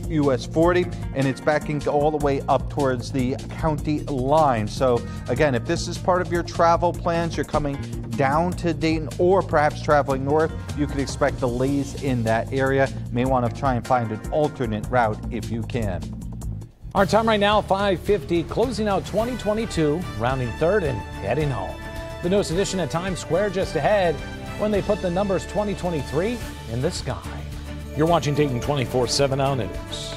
US 40, and it's backing all the way up towards the county line. So again, if this is part of your travel plans, you're coming down to Dayton or perhaps traveling north, you could expect delays in that area. May want to try and find an alternate route if you can. Our time right now, 5:50, closing out 2022, rounding third and heading home. The newest edition at Times Square just ahead when they put the numbers 2023 in the sky. You're watching Dayton 24/7 Now News.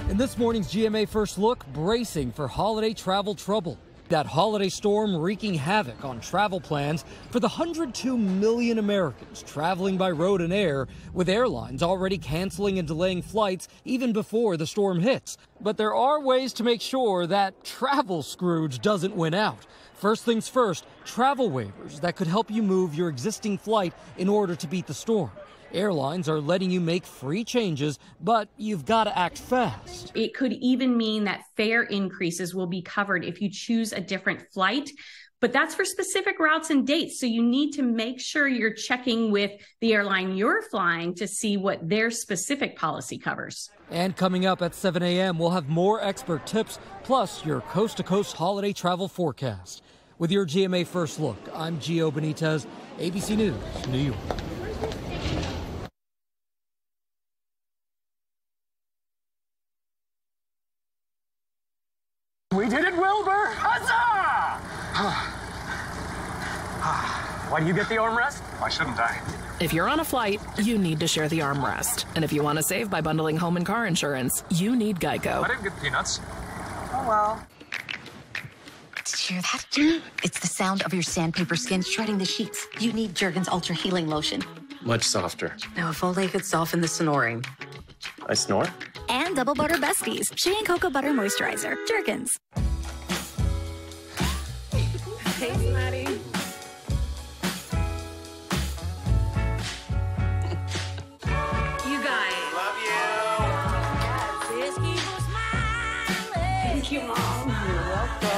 In this morning's GMA First Look, bracing for holiday travel trouble. That holiday storm wreaking havoc on travel plans for the 102 million Americans traveling by road and air, with airlines already canceling and delaying flights even before the storm hits. But there are ways to make sure that Travel Scrooge doesn't win out. First things first, travel waivers that could help you move your existing flight in order to beat the storm. Airlines are letting you make free changes, but you've got to act fast. It could even mean that fare increases will be covered if you choose a different flight. But that's for specific routes and dates. So you need to make sure you're checking with the airline you're flying to see what their specific policy covers. And coming up at 7 a.m., we'll have more expert tips, plus your coast-to-coast holiday travel forecast. With your GMA First Look, I'm Gio Benitez, ABC News, New York. We did it, Wilbur! Huzzah! Why do you get the armrest? Why shouldn't I? If you're on a flight, you need to share the armrest. And if you want to save by bundling home and car insurance, you need Geico. I didn't get peanuts. Oh, well. Did you hear that? It's the sound of your sandpaper skin shredding the sheets. You need Jergens Ultra Healing Lotion. Much softer. Now, if only it could soften the snoring. I snore? And Double Butter Besties, Shea and Cocoa Butter Moisturizer, Jergens. Hey, Maddie. You guys. Love you. Thank you, Mom. You're welcome.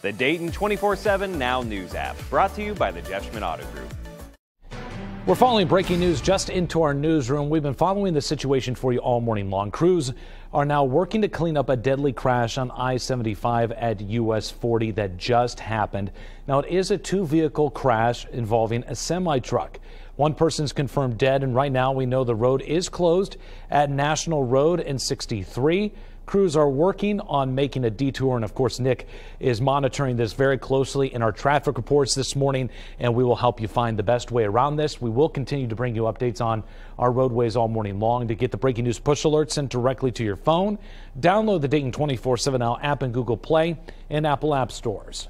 The Dayton 24/7 Now News app, brought to you by the Jeff Schmidt Auto Group. We're following breaking news just into our newsroom. We've been following the situation for you all morning long. Crews are now working to clean up a deadly crash on I-75 at US 40 that just happened. Now, it is a two-vehicle crash involving a semi-truck. One person's confirmed dead, and right now we know the road is closed at National Road and 63. Crews are working on making a detour, and of course Nick is monitoring this very closely in our traffic reports this morning, and we will help you find the best way around this. We will continue to bring you updates on our roadways all morning long. To get the breaking news push alerts sent directly to your phone, download the Dayton 24/7 Now app in Google Play and Apple App Stores.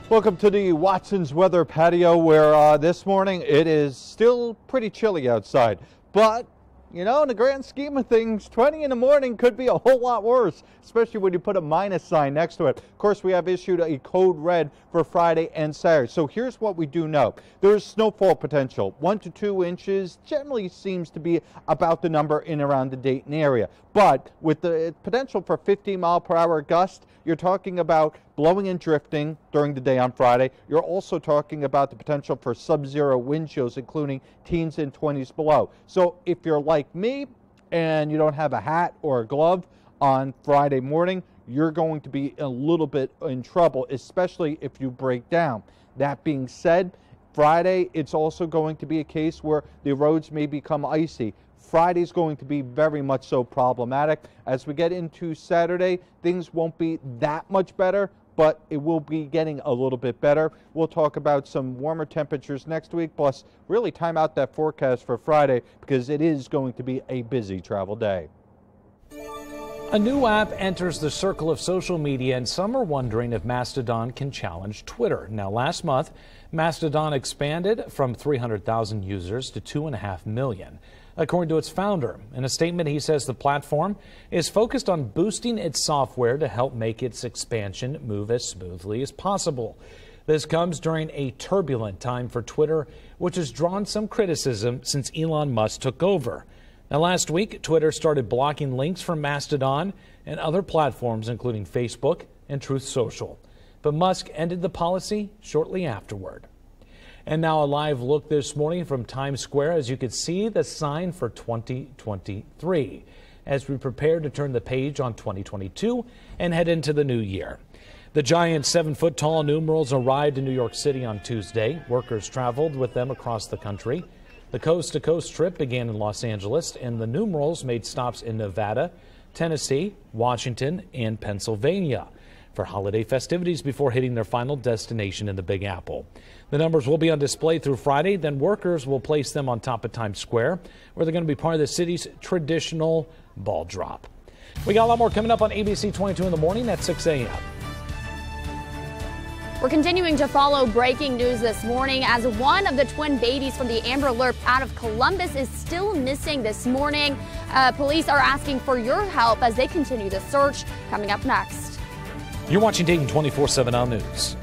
Welcome to the Watson's Weather Patio, where this morning it is still pretty chilly outside, but you know, in the grand scheme of things, 20 in the morning could be a whole lot worse, especially when you put a minus sign next to it. Of course, we have issued a code red for Friday and Saturday. So here's what we do know. There is snowfall potential. 1 to 2 inches generally seems to be about the number in around the Dayton area. But with the potential for 50-mile-per-hour gust, you're talking about blowing and drifting during the day on Friday. You're also talking about the potential for sub-zero wind chills, including teens and 20s below. So if you're like me and you don't have a hat or a glove on Friday morning, you're going to be a little bit in trouble, especially if you break down. That being said, Friday, it's also going to be a case where the roads may become icy. Friday's going to be very much so problematic. As we get into Saturday, things won't be that much better, but it will be getting a little bit better. We'll talk about some warmer temperatures next week, plus really time out that forecast for Friday because it is going to be a busy travel day. A new app enters the circle of social media, and some are wondering if Mastodon can challenge Twitter. Now, last month, Mastodon expanded from 300,000 users to 2.5 million. According to its founder, in a statement, he says the platform is focused on boosting its software to help make its expansion move as smoothly as possible. This comes during a turbulent time for Twitter, which has drawn some criticism since Elon Musk took over. Now, last week, Twitter started blocking links from Mastodon and other platforms, including Facebook and Truth Social. But Musk ended the policy shortly afterward. And now a live look this morning from Times Square, as you can see the sign for 2023, as we prepare to turn the page on 2022 and head into the new year. The giant 7-foot-tall numerals arrived in New York City on Tuesday. Workers traveled with them across the country. The coast-to-coast trip began in Los Angeles, and the numerals made stops in Nevada, Tennessee, Washington, and Pennsylvania for holiday festivities before hitting their final destination in the Big Apple. The numbers will be on display through Friday. Then workers will place them on top of Times Square, where they're going to be part of the city's traditional ball drop. We got a lot more coming up on ABC 22 in the morning at 6 a.m. We're continuing to follow breaking news this morning as one of the twin babies from the Amber Alert out of Columbus is still missing this morning. Police are asking for your help as they continue the search. Coming up next. You're watching Dayton 24/7 on News.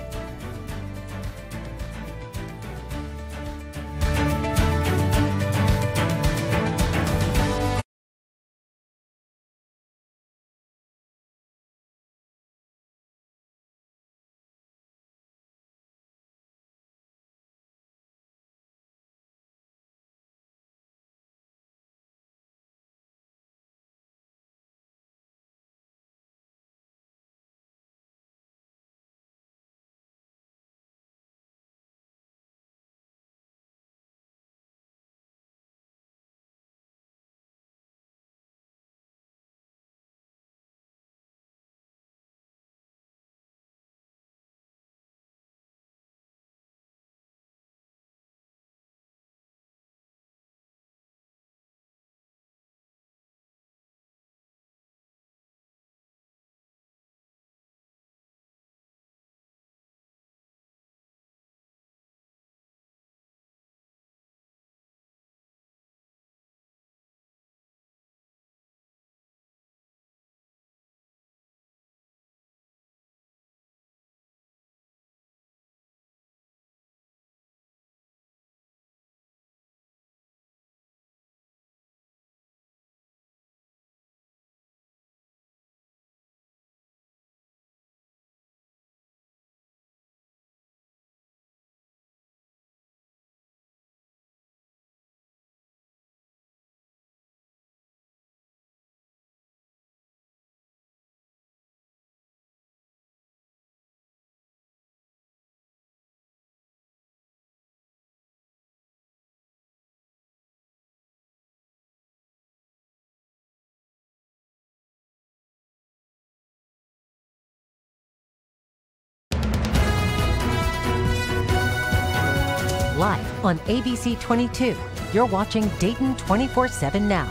Live on ABC 22, you're watching Dayton 24/7 now.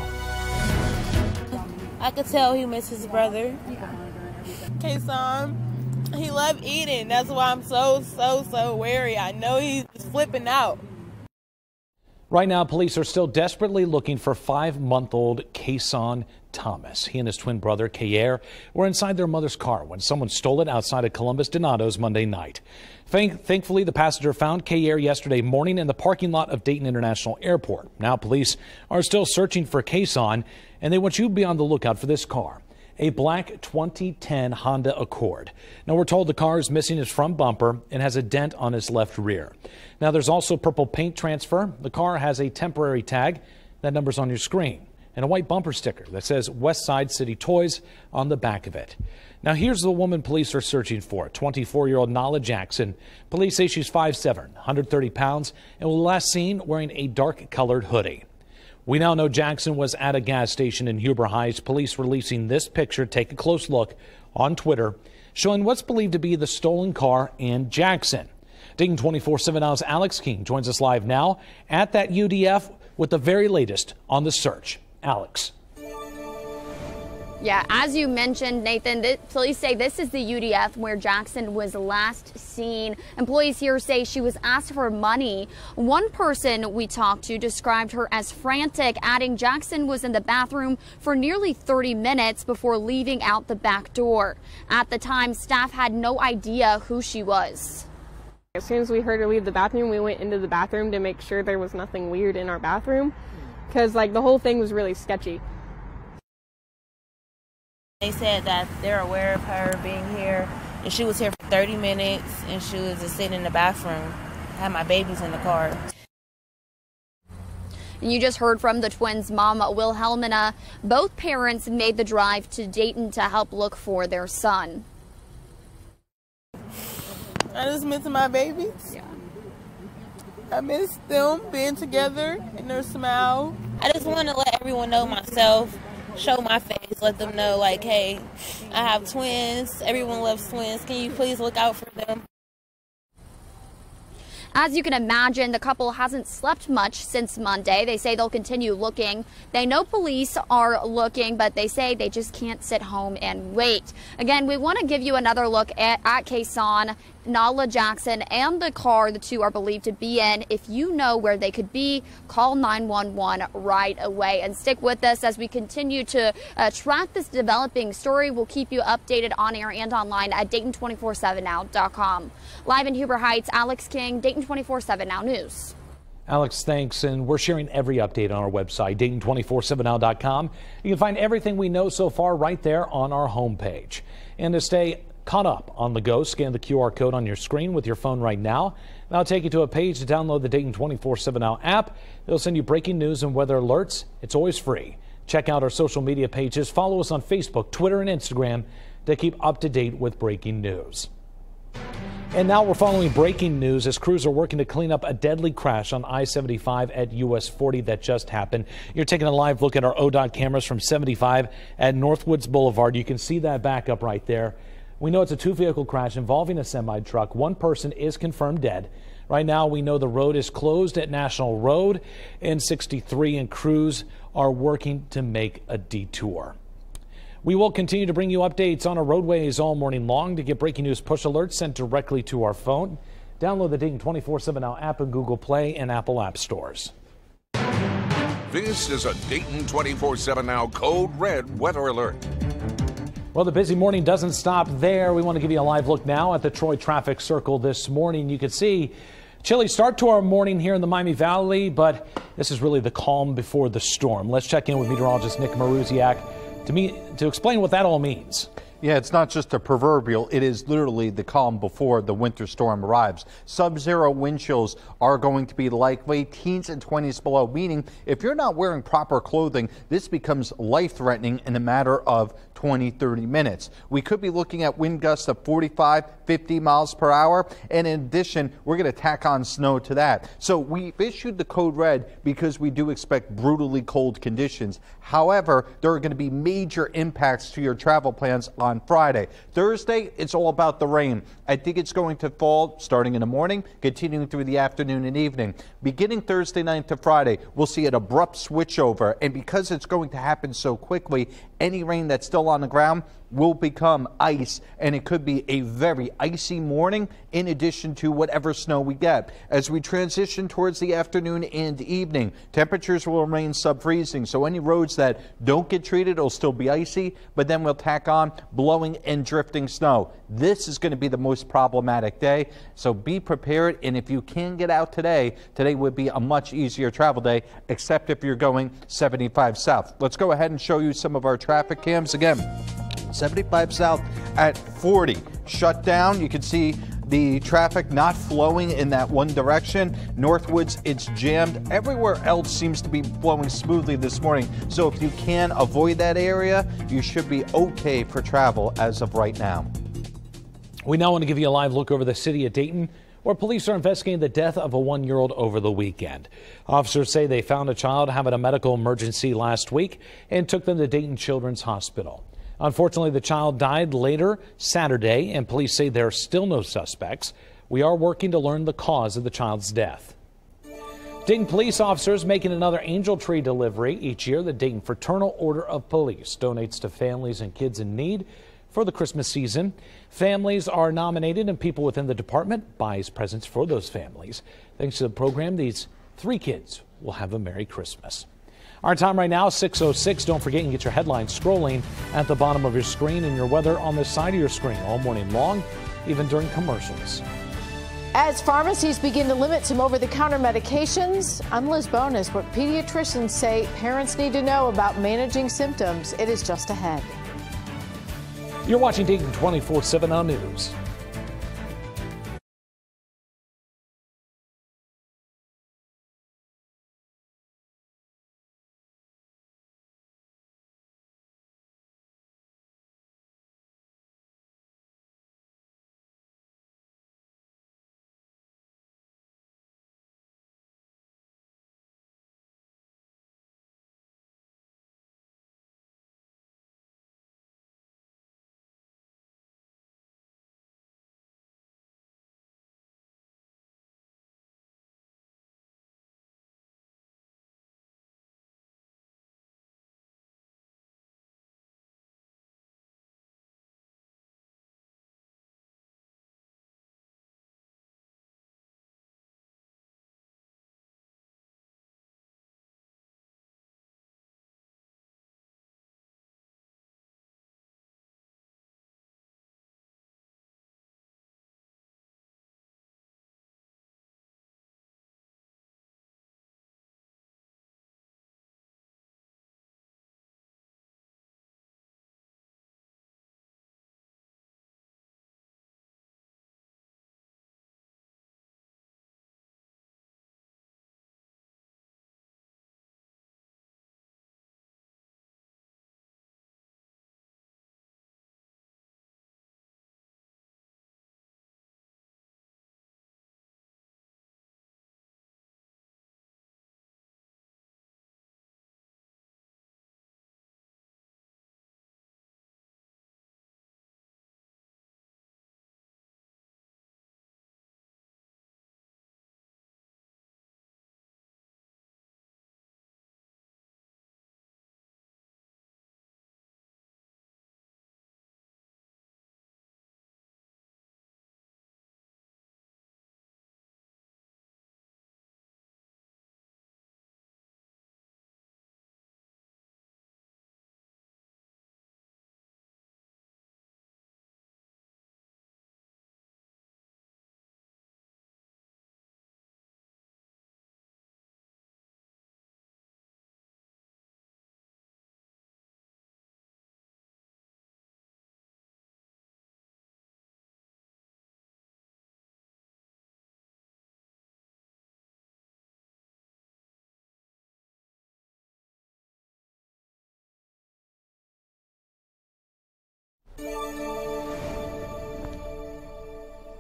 I could tell he missed his brother. Kason, he loved eating. That's why I'm so wary. I know he's flipping out. Right now, police are still desperately looking for 5-month-old Kason Thomas. He and his twin brother, Kayer, were inside their mother's car when someone stole it outside of Columbus Donato's Monday night. Thankfully, the passenger found Kayer yesterday morning in the parking lot of Dayton International Airport. Now, police are still searching for Kason, and they want you to be on the lookout for this car. A black 2010 Honda Accord. Now, we're told the car is missing its front bumper and has a dent on its left rear. Now, there's also purple paint transfer. The car has a temporary tag. That number's on your screen. And a white bumper sticker that says West Side City Toys on the back of it. Now, here's the woman police are searching for, 24-year-old Nala Jackson. Police say she's 5'7", 130 pounds, and was last seen wearing a dark-colored hoodie. We now know Jackson was at a gas station in Huber Heights. Police releasing this picture. Take a close look on Twitter. showing what's believed to be the stolen car and Jackson. Dayton 24/7 Now's Alex King joins us live now at that UDF with the very latest on the search. Alex. Yeah, as you mentioned, Nathan, police say this is the UDF where Jackson was last seen. Employees here say she was asked for money. One person we talked to described her as frantic, adding Jackson was in the bathroom for nearly 30 minutes before leaving out the back door. At the time, staff had no idea who she was. As soon as we heard her leave the bathroom, we went into the bathroom to make sure there was nothing weird in our bathroom, because the whole thing was really sketchy. They said that they're aware of her being here, and she was here for 30 minutes, and she was just sitting in the bathroom. I had my babies in the car. And you just heard from the twins' mom, Wilhelmina. Both parents made the drive to Dayton to help look for their son. I just miss my babies. Yeah. I miss them being together and their smile. I just want to let everyone know myself. Show my face, let them know, hey, I have twins. Everyone loves twins. Can you please look out for them? As you can imagine, the couple hasn't slept much since Monday. They say they'll continue looking. They know police are looking, but they say they just can't sit home and wait. Again, we want to give you another look at Kason, Nala Jackson, and the car the two are believed to be in. If you know where they could be, call 911 right away. And stick with us as we continue to track this developing story. We'll keep you updated on air and online at Dayton247now.com. Live in Huber Heights, Alex King, Dayton 24/7 Now News. Alex, thanks. And we're sharing every update on our website, Dayton247now.com. You can find everything we know so far right there on our homepage. And to stay caught up on the go, scan the QR code on your screen with your phone right now. That'll take you to a page to download the Dayton 24/7 Now app. It'll send you breaking news and weather alerts. It's always free. Check out our social media pages. Follow us on Facebook, Twitter, and Instagram to keep up to date with breaking news. And now we're following breaking news as crews are working to clean up a deadly crash on I-75 at US 40 that just happened. You're taking a live look at our ODOT cameras from 75 at Northwoods Boulevard. You can see that backup right there. We know it's a two-vehicle crash involving a semi-truck. One person is confirmed dead. Right now, we know the road is closed at National Road and 63, and crews are working to make a detour. We will continue to bring you updates on our roadways all morning long. To get breaking news push alerts sent directly to our phone, download the Dayton 24/7 Now app in Google Play and Apple App Stores. This is a Dayton 24/7 Now Code Red weather alert. Well, the busy morning doesn't stop there. We want to give you a live look now at the Troy traffic circle this morning. You can see chilly start to our morning here in the Miami Valley, but this is really the calm before the storm. Let's check in with meteorologist Nick Maruziak to explain what that all means. Yeah, it's not just a proverbial. It is literally the calm before the winter storm arrives. Sub-zero wind chills are going to be likely, teens and 20s below, meaning if you're not wearing proper clothing, this becomes life-threatening in a matter of 20-30 minutes. We could be looking at wind gusts of 45-50 miles per hour, and in addition, we're going to tack on snow to that. So we've issued the code red because we do expect brutally cold conditions. However, there are going to be major impacts to your travel plans on Friday. Thursday, it's all about the rain. I think it's going to fall starting in the morning, continuing through the afternoon and evening. Beginning Thursday night to Friday, we'll see an abrupt switchover, and because it's going to happen so quickly, any rain that's still on the ground will become ice, and it could be a very icy morning in addition to whatever snow we get. As we transition towards the afternoon and evening, temperatures will remain sub-freezing, so any roads that don't get treated will still be icy, but then we'll tack on blowing and drifting snow. This is going to be the most problematic day, so be prepared, and if you can get out today would be a much easier travel day, except if you're going 75 south. Let's go ahead and show you some of our traffic cams again. 75 south at 40 shut down. You can see the traffic not flowing in that one direction. Northwoods, it's jammed. Everywhere else seems to be flowing smoothly this morning. So if you can avoid that area, you should be okay for travel as of right now. We now want to give you a live look over the city of Dayton, where police are investigating the death of a 1-year-old over the weekend. Officers say they found a child having a medical emergency last week and took them to Dayton Children's Hospital. Unfortunately, the child died later Saturday, and police say there are still no suspects. We are working to learn the cause of the child's death. Dayton police officers making another angel tree delivery. Each year, the Dayton Fraternal Order of Police donates to families and kids in need for the Christmas season. Families are nominated, and people within the department buys presents for those families. Thanks to the program, these 3 kids will have a Merry Christmas. Our time right now, 6:06. Don't forget, you can get your headlines scrolling at the bottom of your screen and your weather on the side of your screen all morning long, even during commercials. As pharmacies begin to limit some over-the-counter medications, I'm Liz Bonus. What pediatricians say parents need to know about managing symptoms, it is just ahead. You're watching Dayton 24/7 on News.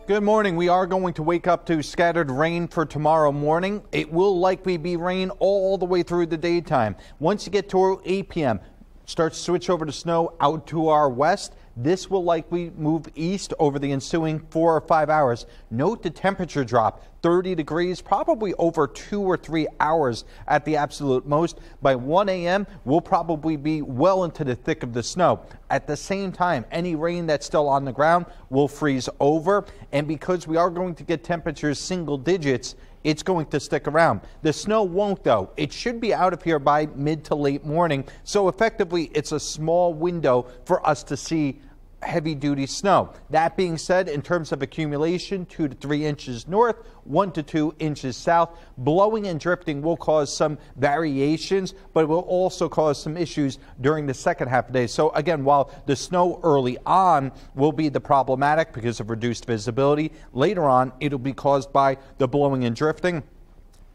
Good morning. We are going to wake up to scattered rain for tomorrow morning. It will likely be rain all the way through the daytime. Once you get to 8 p.m., start to switch over to snow out to our west. This will likely move east over the ensuing 4 or 5 hours. Note the temperature drop, 30 degrees, probably over 2 or 3 hours at the absolute most. By 1 a.m., we'll probably be well into the thick of the snow. At the same time, any rain that's still on the ground will freeze over. And because we are going to get temperatures single digits, it's going to stick around. The snow won't, though. It should be out of here by mid to late morning. So effectively, it's a small window for us to see heavy-duty snow. That being said, in terms of accumulation, 2 to 3 inches north, 1 to 2 inches south. Blowing and drifting will cause some variations, but it will also cause some issues during the second half of the day. So again, while the snow early on will be the problematic because of reduced visibility, later on it'll be caused by the blowing and drifting.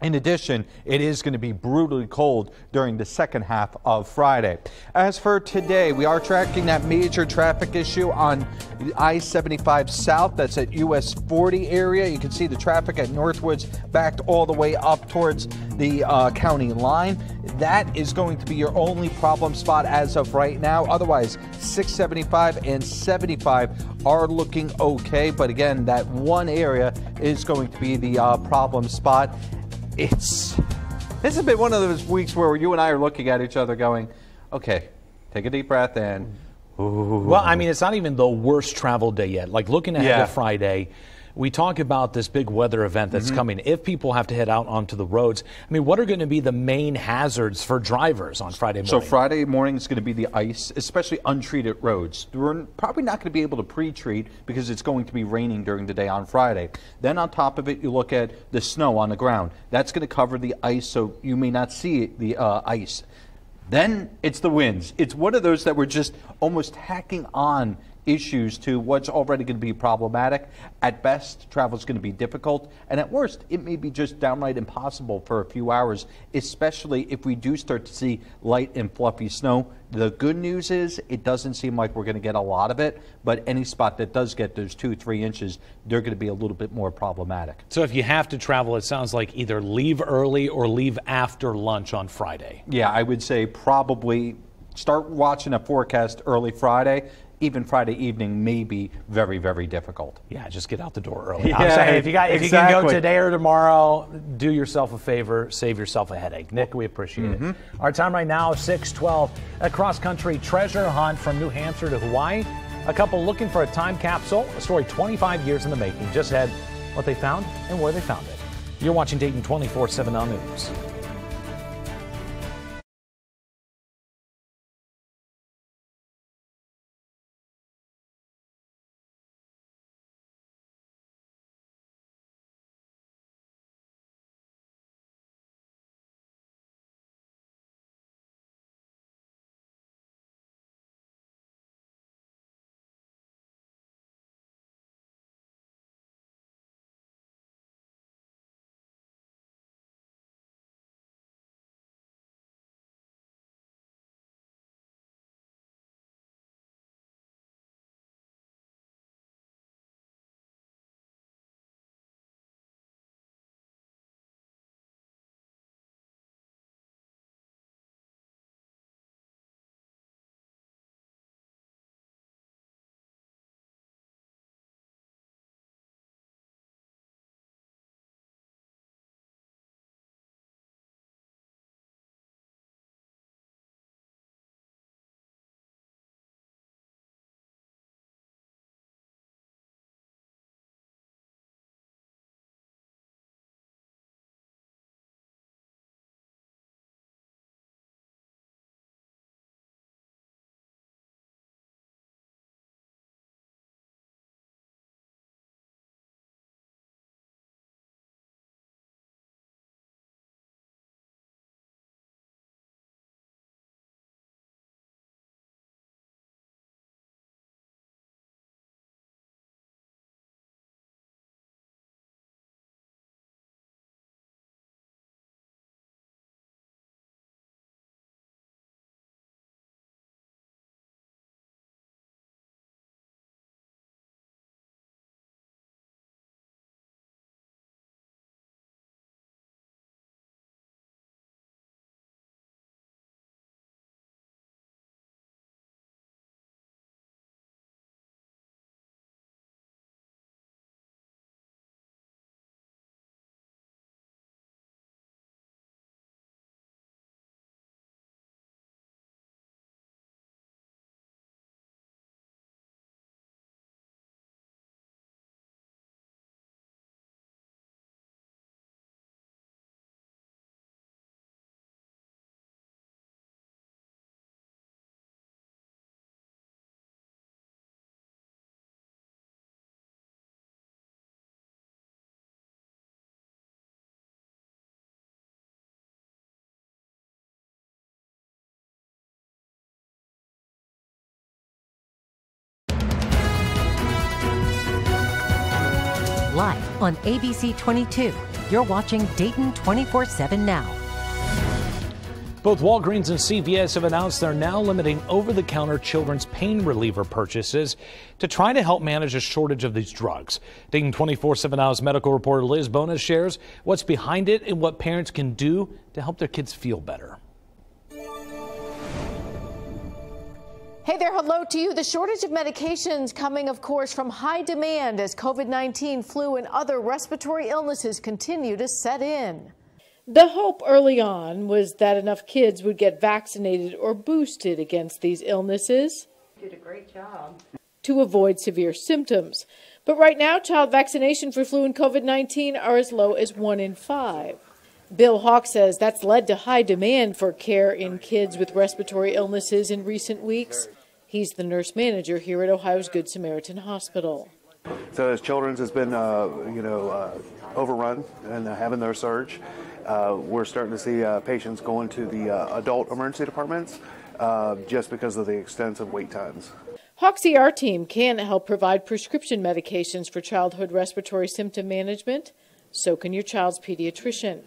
In addition, it is going to be brutally cold during the second half of Friday. As for today, we are tracking that major traffic issue on I-75 South. That's at US 40 area. You can see the traffic at Northwoods backed all the way up towards the county line. That is going to be your only problem spot as of right now. Otherwise, 675 and 75 are looking okay. But again, that one area is going to be the problem spot. This has been one of those weeks where you and I are looking at each other going, okay, take a deep breath in. Ooh. Well, I mean, it's not even the worst travel day yet. Like looking ahead to Friday, we talk about this big weather event that's coming. If people have to head out onto the roads, I mean, what are going to be the main hazards for drivers on Friday morning? So Friday morning is going to be the ice, especially untreated roads. We're probably not going to be able to pre-treat because it's going to be raining during the day on Friday. Then on top of it, you look at the snow on the ground. That's going to cover the ice, so you may not see the ice. Then it's the winds. It's one of those that we're just almost hacking on issues to what's already going to be problematic. At best, travel is going to be difficult, and at worst, it may be just downright impossible for a few hours, especially if we do start to see light and fluffy snow. The good news is it doesn't seem like we're going to get a lot of it, but any spot that does get those 2-3 inches, they're going to be a little bit more problematic. So if you have to travel, it sounds like either leave early or leave after lunch on Friday. Yeah, I would say probably start watching a forecast early Friday. Even Friday evening may be very, very difficult. Yeah, just get out the door early. Yeah, I'm saying if you can go today or tomorrow, do yourself a favor, save yourself a headache. Nick, we appreciate it. Our time right now, 6:12. A cross-country treasure hunt from New Hampshire to Hawaii. A couple looking for a time capsule. A story 25 years in the making. Just had what they found and where they found it. You're watching Dayton 24/7 Now News. Live on ABC 22, You're watching Dayton 24/7 now. Both Walgreens and CVS have announced they're now limiting over-the-counter children's pain reliever purchases to try to help manage a shortage of these drugs. Dayton 24/7 Now's medical reporter Liz Bonas shares what's behind it and what parents can do to help their kids feel better. Hey there, hello to you. The shortage of medications coming, of course, from high demand as COVID-19, flu, and other respiratory illnesses continue to set in. The hope early on was that enough kids would get vaccinated or boosted against these illnesses. You did a great job. To avoid severe symptoms. But right now, child vaccination for flu and COVID-19 are as low as 1 in 5. Bill Hawk says that's led to high demand for care in kids with respiratory illnesses in recent weeks. He's the nurse manager here at Ohio's Good Samaritan Hospital. So as Children's has been, overrun and having their surge, we're starting to see patients going to the adult emergency departments just because of the extensive wait times. Hawk's ER team can help provide prescription medications for childhood respiratory symptom management. So can your child's pediatrician.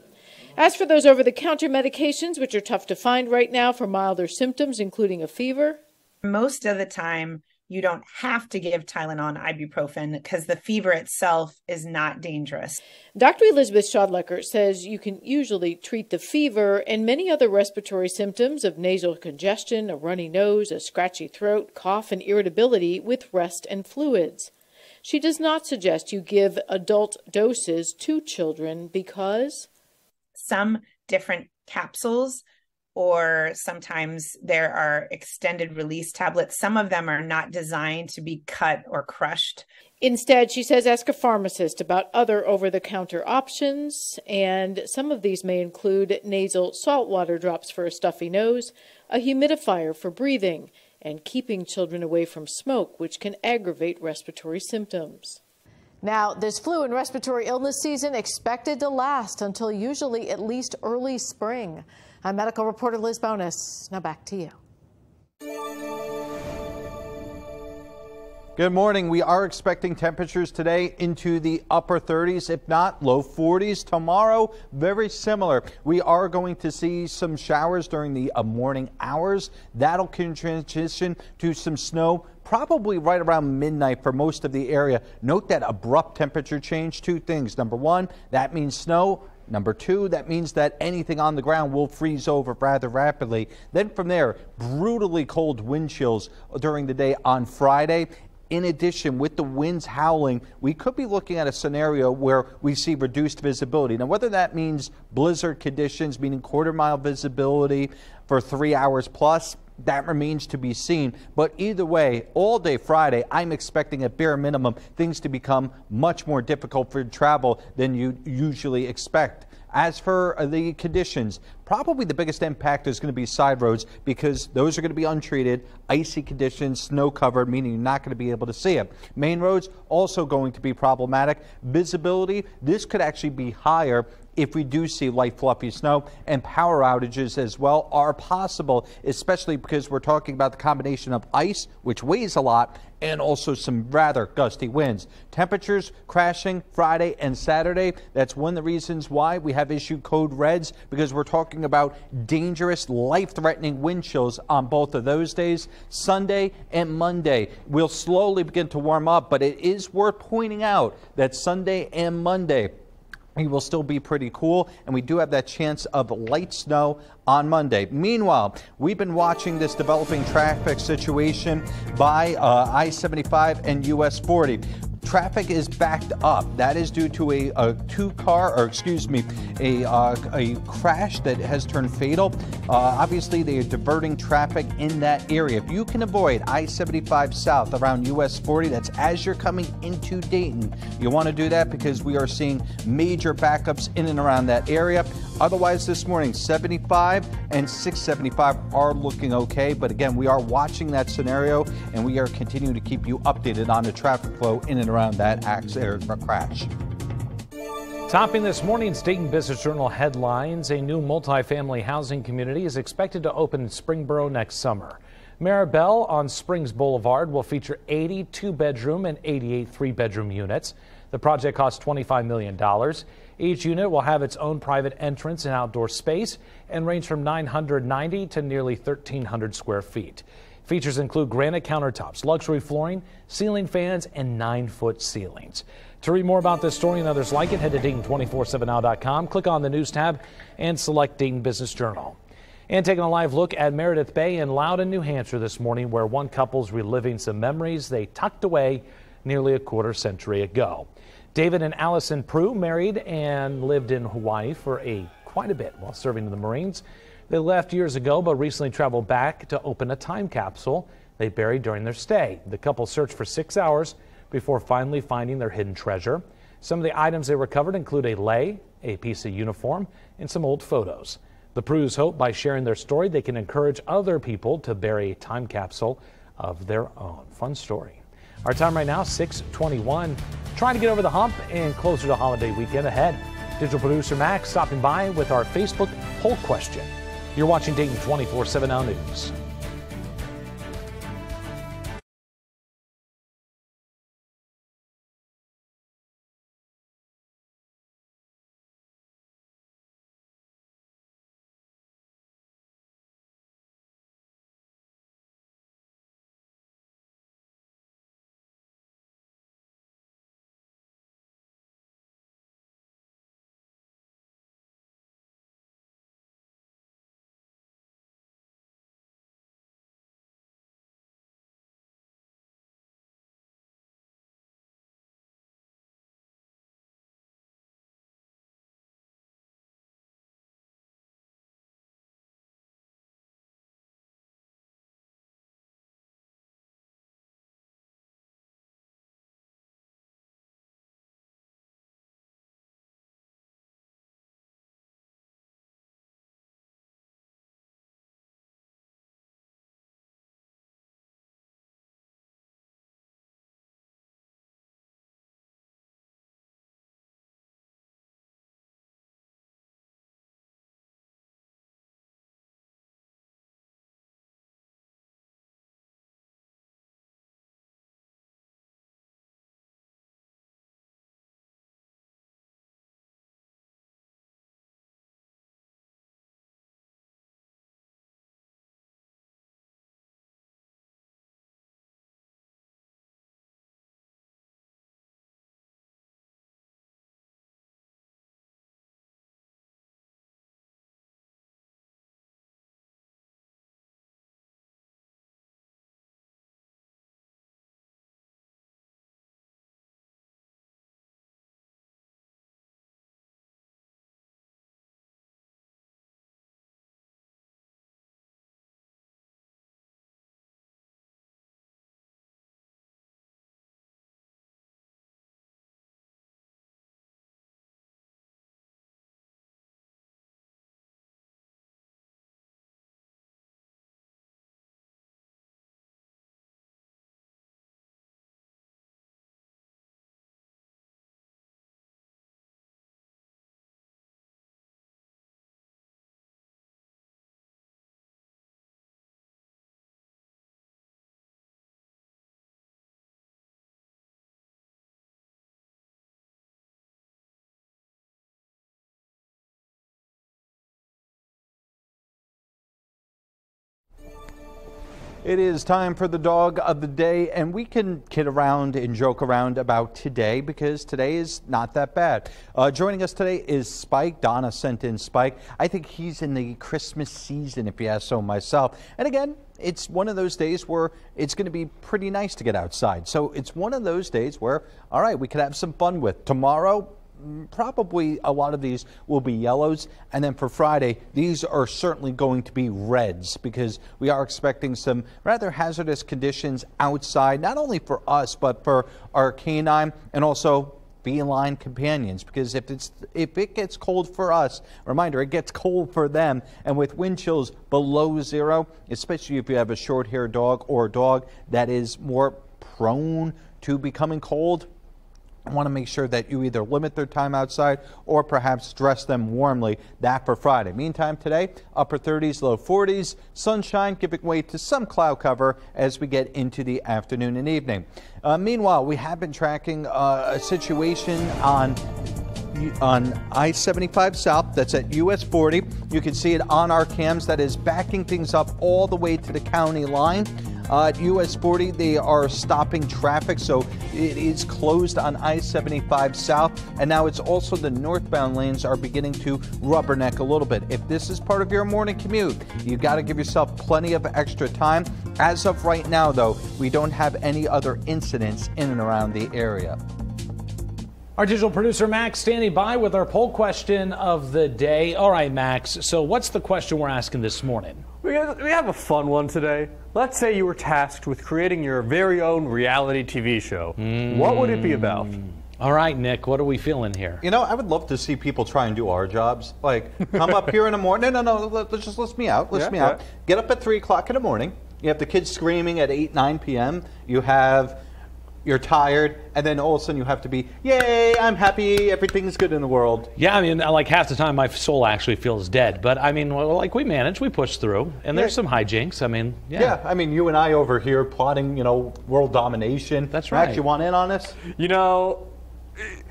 As for those over-the-counter medications, which are tough to find right now for milder symptoms, including a fever, most of the time, you don't have to give Tylenol and ibuprofen because the fever itself is not dangerous. Dr. Elizabeth Shodlecker says you can usually treat the fever and many other respiratory symptoms of nasal congestion, a runny nose, a scratchy throat, cough, and irritability with rest and fluids. She does not suggest you give adult doses to children because some different capsules, or sometimes there are extended release tablets. Some of them are not designed to be cut or crushed. Instead, she says, ask a pharmacist about other over-the-counter options, and some of these may include nasal saltwater drops for a stuffy nose, a humidifier for breathing, and keeping children away from smoke, which can aggravate respiratory symptoms. Now, this flu and respiratory illness season expected to last until usually at least early spring. I'm medical reporter Liz Bonas. Now back to you. Good morning. We are expecting temperatures today into the upper 30s, if not low 40s. Tomorrow, very similar. We are going to see some showers during the morning hours. That'll transition to some snow probably right around midnight for most of the area. Note that abrupt temperature change. Two things. Number one, that means snow. Number two, that means that anything on the ground will freeze over rather rapidly. Then from there, brutally cold wind chills during the day on Friday. In addition, with the winds howling, we could be looking at a scenario where we see reduced visibility. Now, whether that means blizzard conditions, meaning quarter-mile visibility for 3 hours plus, that remains to be seen. But either way, all day Friday, I'm expecting at bare minimum things to become much more difficult for travel than you usually expect. As for the conditions, probably the biggest impact is going to be side roads because those are going to be untreated, icy conditions, snow covered, meaning you're not going to be able to see it. Main roads also going to be problematic. Visibility, this could actually be higher if we do see light fluffy snow, and power outages as well are possible, especially because we're talking about the combination of ice, which weighs a lot, and also some rather gusty winds. Temperatures crashing Friday and Saturday. That's one of the reasons why we have issued code reds, because we're talking about dangerous, life-threatening wind chills on both of those days. Sunday and Monday will slowly begin to warm up, but it is worth pointing out that Sunday and Monday it will still be pretty cool, and we do have that chance of light snow on Monday. Meanwhile, we've been watching this developing traffic situation by I-75 and US 40. Traffic is backed up. That is due to a crash that has turned fatal. Obviously, they are diverting traffic in that area. If you can avoid I-75 south around US 40, that's as you're coming into Dayton. You want to do that because we are seeing major backups in and around that area. Otherwise, this morning, 75 and 675 are looking okay. But again, we are watching that scenario, and we are continuing to keep you updated on the traffic flow in and around that accident or crash. Topping this morning's Dayton Business Journal headlines, a new multifamily housing community is expected to open in Springboro next summer. Maribel on Springs Boulevard will feature 80 two-bedroom and 88 three-bedroom units. The project costs $25 million. Each unit will have its own private entrance and outdoor space and range from 990 to nearly 1,300 square feet. Features include granite countertops, luxury flooring, ceiling fans, and 9-foot ceilings. To read more about this story and others like it, head to Dayton247now.com, click on the News tab, and select Dayton Business Journal. And taking a live look at Meredith Bay in Loudon, New Hampshire this morning, where one couple's reliving some memories they tucked away nearly a quarter century ago. David and Allison Prue married and lived in Hawaii for quite a bit while serving in the Marines. They left years ago, but recently traveled back to open a time capsule they buried during their stay. The couple searched for 6 hours before finally finding their hidden treasure. Some of the items they recovered include a lei, a piece of uniform, and some old photos. The Prues hope by sharing their story they can encourage other people to bury a time capsule of their own. Fun story. Our time right now, 6:21. Trying to get over the hump and closer to holiday weekend ahead. Digital producer Max stopping by with our Facebook poll question. You're watching Dayton 24/7 Now News. It is time for the dog of the day, and we can kid around and joke around about today because today is not that bad. Joining us today is Spike. Donna sent in Spike. I think he's in the Christmas season, if you ask so myself. And again, it's one of those days where it's going to be pretty nice to get outside. So it's one of those days where, all right, we could have some fun with. Tomorrow, probably a lot of these will be yellows, and then for Friday these are certainly going to be reds because we are expecting some rather hazardous conditions outside, not only for us but for our canine and also feline companions, because if it gets cold for us, reminder, it gets cold for them, and with wind chills below zero, especially if you have a short-haired dog or a dog that is more prone to becoming cold, I want to make sure that you either limit their time outside or perhaps dress them warmly. That for Friday. Meantime, today, upper 30s, low 40s, sunshine giving way to some cloud cover as we get into the afternoon and evening. Meanwhile, we have been tracking a situation on I-75 South. That's at US 40. You can see it on our cams. That is backing things up all the way to the county line. At US 40, they are stopping traffic, so it is closed on I-75 South, and now it's also the northbound lanes are beginning to rubberneck a little bit. If this is part of your morning commute, you got to give yourself plenty of extra time. As of right now, though, we don't have any other incidents in and around the area. Our digital producer, Max, standing by with our poll question of the day. All right, Max, so what's the question we're asking this morning? We have a fun one today. Let's say you were tasked with creating your very own reality TV show. What would it be about? All right, Nick, what are we feeling here? You know, I would love to see people try and do our jobs. Like, come up here in the morning. No, let's just list me out. List me out. Get up at 3 o'clock in the morning. You have the kids screaming at 8, 9 p.m. You're tired, and then all of a sudden you have to be, yay, I'm happy, everything's good in the world. Yeah, I mean, like half the time my soul actually feels dead. But I mean, like we manage, we push through, and there's some hijinks. I mean, yeah, I mean, you and I over here plotting, world domination. That's right. Max, you want in on this?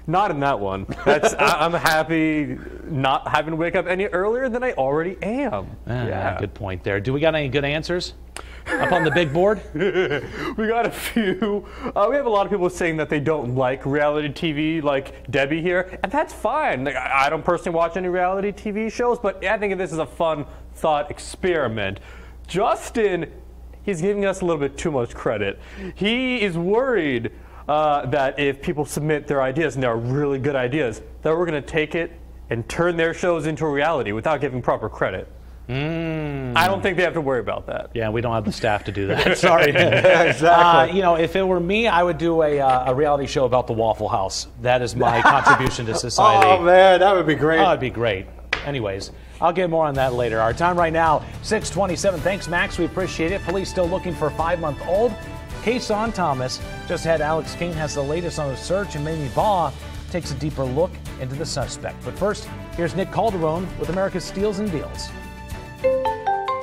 Not in that one. I'm happy not having to wake up any earlier than I already am. Yeah, good point there. Do we got any good answers up on the big board? We got a few. We have a lot of people saying that they don't like reality TV, like Debbie here, and that's fine. Like, I don't personally watch any reality TV shows, but I think this is a fun thought experiment. Justin, he's giving us a little bit too much credit. He is worried that if people submit their ideas, and they're really good ideas, that we're going to take it and turn their shows into a reality without giving proper credit. I don't think they have to worry about that. Yeah, we don't have the staff to do that. Sorry. Exactly. If it were me, I would do a reality show about the Waffle House. That is my contribution to society. Oh, man, that would be great. Oh, that'd be great. Anyways, I'll get more on that later. Our time right now, 6:27. Thanks, Max. We appreciate it. Police still looking for 5-month-old Kason Thomas. Just ahead, Alex King has the latest on the search, and Mamie Baugh takes a deeper look into the suspect. But first, here's Nick Calderon with America's Steals and Deals.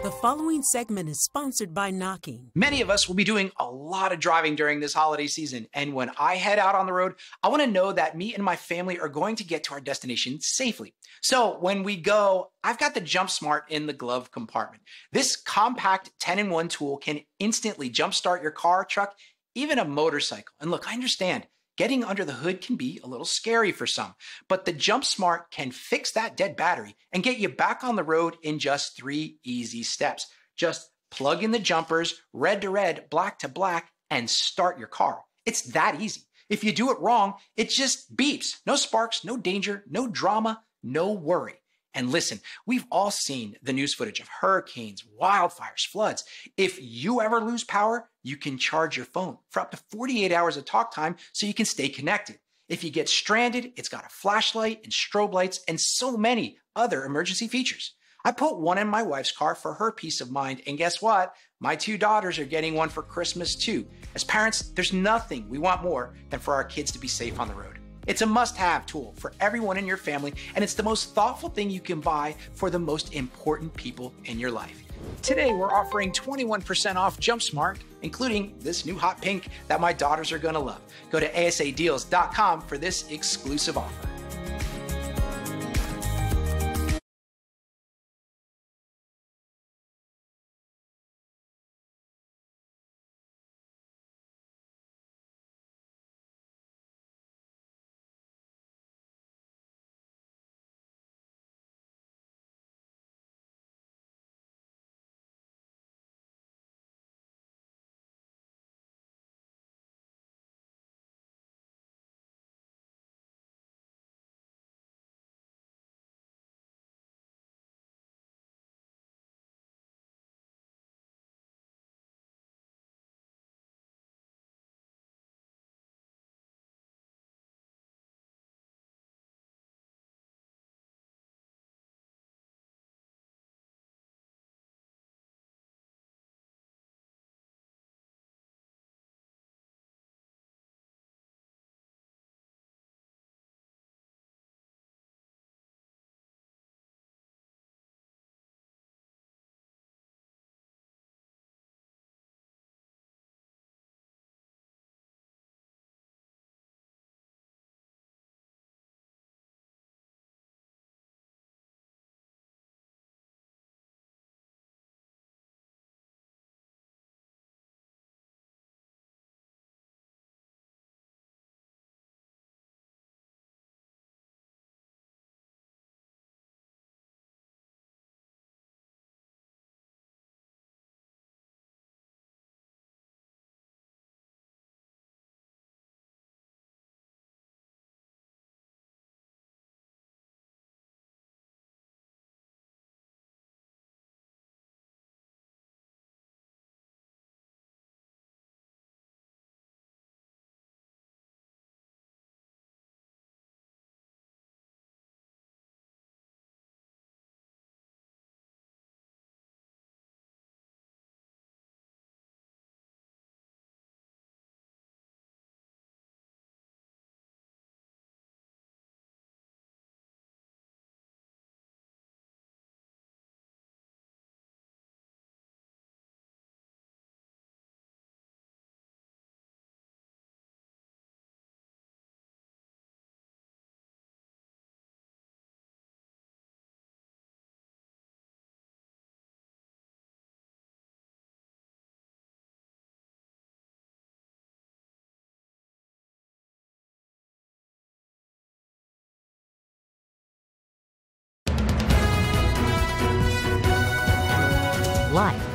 The following segment is sponsored by Knocking. Many of us will be doing a lot of driving during this holiday season, and when I head out on the road, I want to know that me and my family are going to get to our destination safely. So when we go, I've got the Jump Smart in the glove compartment. This compact 10-in-1 tool can instantly jumpstart your car, truck, even a motorcycle. And look, I understand getting under the hood can be a little scary for some, but the Jump Smart can fix that dead battery and get you back on the road in just 3 easy steps. Just plug in the jumpers, red to red, black to black, and start your car. It's that easy. If you do it wrong, it just beeps. No sparks, no danger, no drama, no worry. And listen, we've all seen the news footage of hurricanes, wildfires, floods. If you ever lose power, you can charge your phone for up to 48 hours of talk time so you can stay connected. If you get stranded, it's got a flashlight and strobe lights and so many other emergency features. I put one in my wife's car for her peace of mind, and guess what? My 2 daughters are getting one for Christmas too. As parents, there's nothing we want more than for our kids to be safe on the road. It's a must-have tool for everyone in your family, and it's the most thoughtful thing you can buy for the most important people in your life. Today, we're offering 21% off Jump Smart, including this new hot pink that my daughters are gonna love. Go to asadeals.com for this exclusive offer.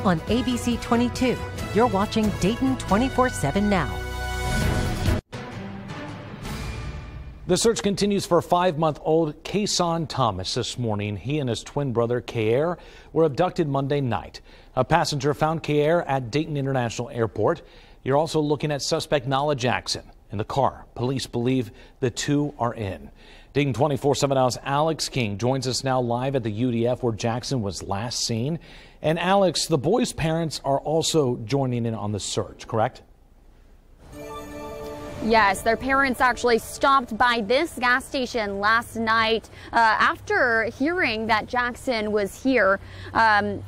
on ABC 22. You're watching Dayton 24/7 now. The search continues for 5-month-old Kason Thomas this morning. He and his twin brother, Kair, were abducted Monday night. A passenger found Kair at Dayton International Airport. You're also looking at suspect Nala Jackson in the car. Police believe the two are in. Dayton 24/7 Now's Alex King joins us now live at the UDF where Jackson was last seen. And Alex, the boys' parents are also joining in on the search, correct? Yes, their parents actually stopped by this gas station last night after hearing that Jackson was here.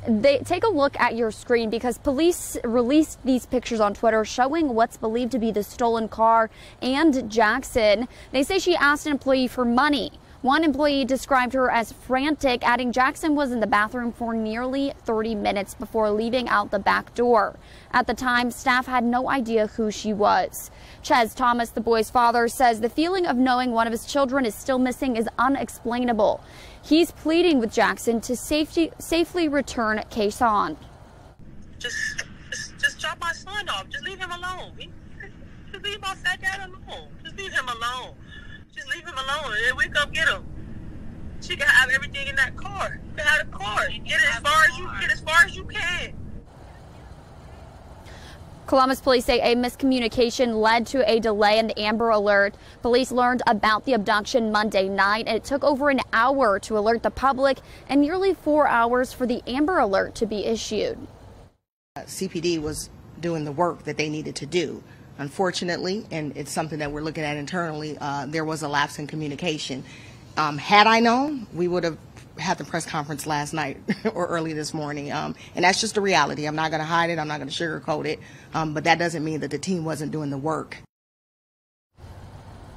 They take a look at your screen because police released these pictures on Twitter showing what's believed to be the stolen car and Jackson. They say she asked an employee for money. One employee described her as frantic, adding Jackson was in the bathroom for nearly 30 minutes before leaving out the back door. At the time, staff had no idea who she was. Ches Thomas, the boy's father, says the feeling of knowing one of his children is still missing is unexplainable. He's pleading with Jackson to safely return Kason. Just drop my son off. Just leave him alone. Just leave my fat dad alone. Just leave him alone. Just leave him alone and then we come get him. She can have everything in that car. You can have the car. Get as far as you can. Columbus police say a miscommunication led to a delay in the Amber Alert. Police learned about the abduction Monday night, and it took over an hour to alert the public and nearly 4 hours for the Amber Alert to be issued. CPD was doing the work that they needed to do. Unfortunately, and it's something that we're looking at internally, there was a lapse in communication. Had I known, we would have had the press conference last night or early this morning. And that's just a reality. I'm not going to hide it. I'm not going to sugarcoat it. But that doesn't mean that the team wasn't doing the work.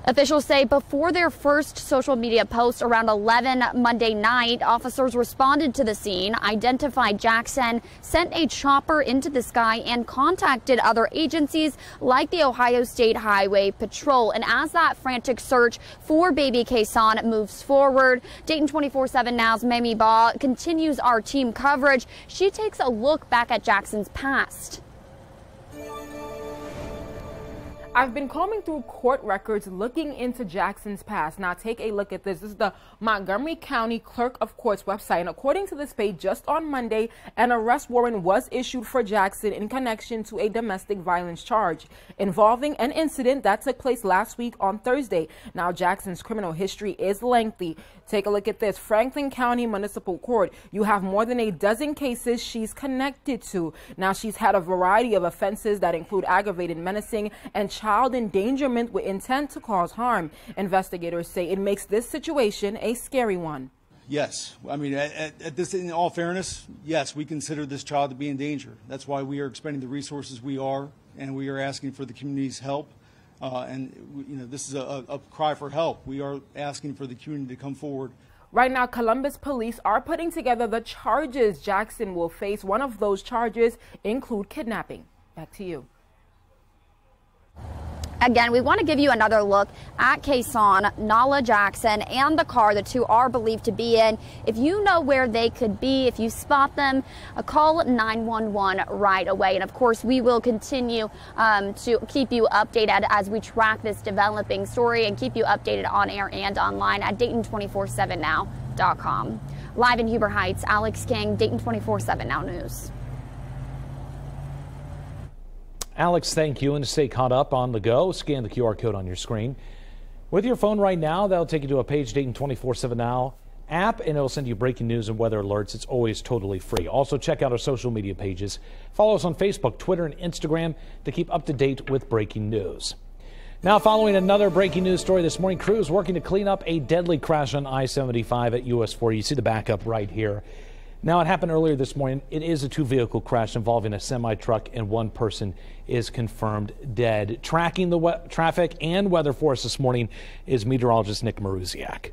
Officials say before their first social media post around 11 Monday night, officers responded to the scene, identified Jackson, sent a chopper into the sky, and contacted other agencies like the Ohio State Highway Patrol. And as that frantic search for baby Kason moves forward, Dayton 24/7 Now's Mamie Baugh continues our team coverage. She takes a look back at Jackson's past. I've been combing through court records looking into Jackson's past. Now take a look at this. This is the Montgomery County Clerk of Court's website. And according to this page, just on Monday, an arrest warrant was issued for Jackson in connection to a domestic violence charge involving an incident that took place last week on Thursday. Now Jackson's criminal history is lengthy. Take a look at this. Franklin County Municipal Court. You have more than a dozen cases she's connected to. Now she's had a variety of offenses that include aggravated menacing and child endangerment with intent to cause harm. Investigators say it makes this situation a scary one. Yes. I mean, at this, in all fairness, yes, we consider this child to be in danger. That's why we are expending the resources we are, and we are asking for the community's help. This is a cry for help. We are asking for the community to come forward. Right now, Columbus police are putting together the charges Jackson will face. One of those charges include kidnapping. Back to you. Again, we want to give you another look at Kason, Nala Jackson, and the car the two are believed to be in. If you know where they could be, if you spot them, call 911 right away. And of course, we will continue to keep you updated as we track this developing story and keep you updated on air and online at Dayton247now.com. Live in Huber Heights, Alex King, Dayton 24/7 Now News. Alex, thank you. And to stay caught up on the go, scan the QR code on your screen. With your phone right now, that'll take you to a page, Dayton 24/7 Now app, and it'll send you breaking news and weather alerts. It's always totally free. Also, check out our social media pages. Follow us on Facebook, Twitter, and Instagram to keep up to date with breaking news. Now, following another breaking news story this morning, crews working to clean up a deadly crash on I-75 at US 40. You see the backup right here. Now, it happened earlier this morning. It is a two-vehicle crash involving a semi-truck, and one person is confirmed dead. Tracking the traffic and weather for us this morning is meteorologist Nick Maruziak.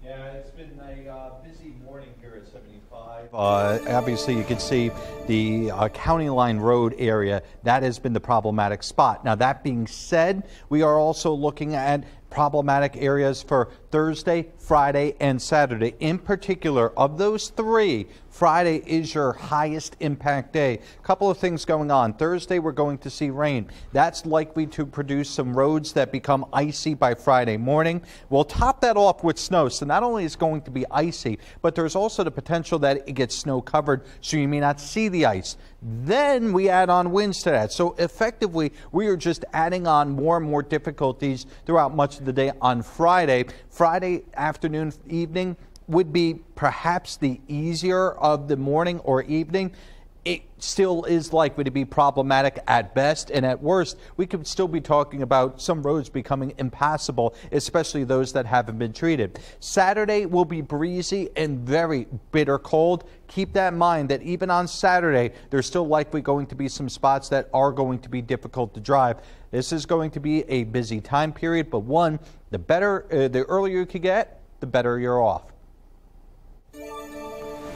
Yeah, it's been a busy morning here at 75. Obviously, you can see the County Line Road area. That has been the problematic spot. Now, that being said, we are also looking at problematic areas for Thursday, Friday, and Saturday. In particular, of those three, Friday is your highest impact day. A couple of things going on. Thursday, we're going to see rain. That's likely to produce some roads that become icy by Friday morning. We'll top that off with snow. So not only is it going to be icy, but there's also the potential that it gets snow covered, so you may not see the ice. Then we add on winds to that. So effectively, we are just adding on more and more difficulties throughout much of the day on Friday. Friday afternoon, evening would be perhaps the easier of the morning or evening. It still is likely to be problematic at best, and at worst, we could still be talking about some roads becoming impassable, especially those that haven't been treated. Saturday will be breezy and very bitter cold. Keep that in mind that even on Saturday, there's still likely going to be some spots that are going to be difficult to drive. This is going to be a busy time period, but one, the earlier you can get, the better you're off.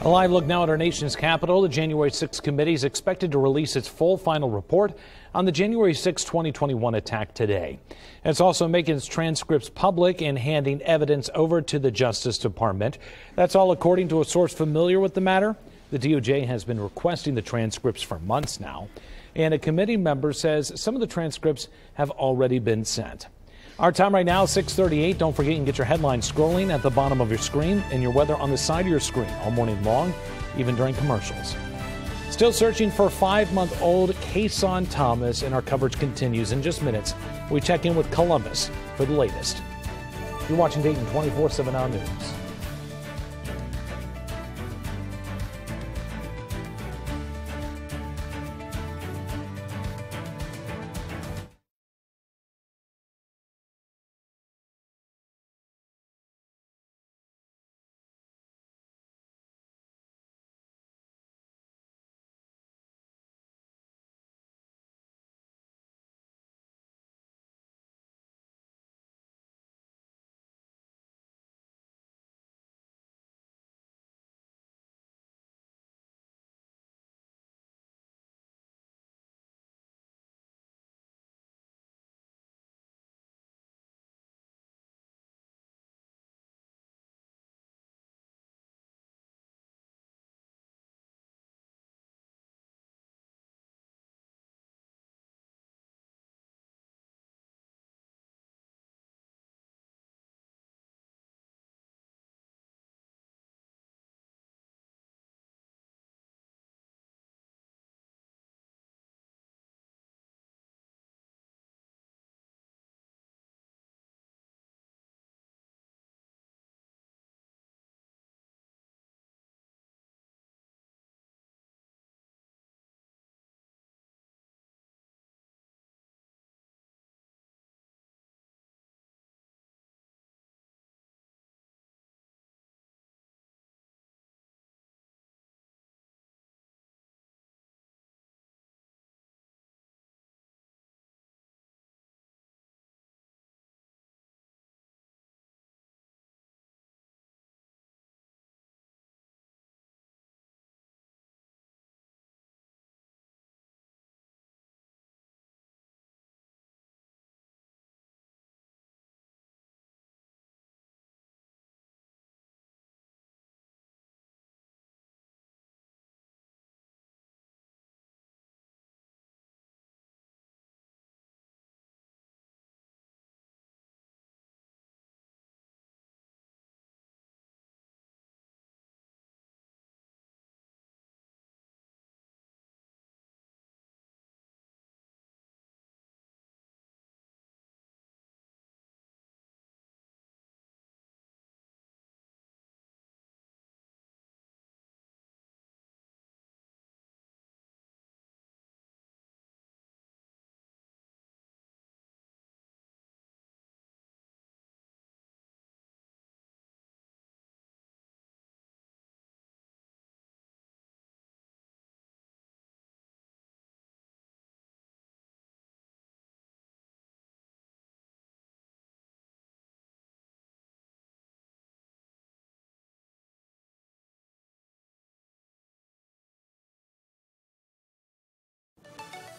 A live look now at our nation's capital. The January 6th committee is expected to release its full final report on the January 6, 2021 attack today. It's also making its transcripts public and handing evidence over to the Justice Department. That's all according to a source familiar with the matter. The DOJ has been requesting the transcripts for months now, and a committee member says some of the transcripts have already been sent. Our time right now, 6:38. Don't forget you can get your headlines scrolling at the bottom of your screen and your weather on the side of your screen all morning long, even during commercials. Still searching for 5-month-old Kason Thomas, and our coverage continues in just minutes. We check in with Columbus for the latest. You're watching Dayton 24/7 Now News.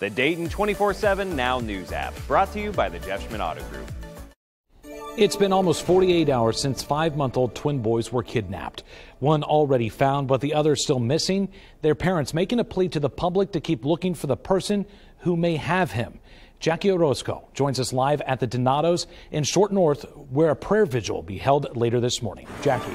The Dayton 24/7 Now News app, brought to you by the Jeff Schmidt Auto Group. It's been almost 48 hours since 5-month-old twin boys were kidnapped. One already found, but the other still missing. Their parents making a plea to the public to keep looking for the person who may have him. Jackie Orozco joins us live at the Donatos in Short North, where a prayer vigil will be held later this morning. Jackie.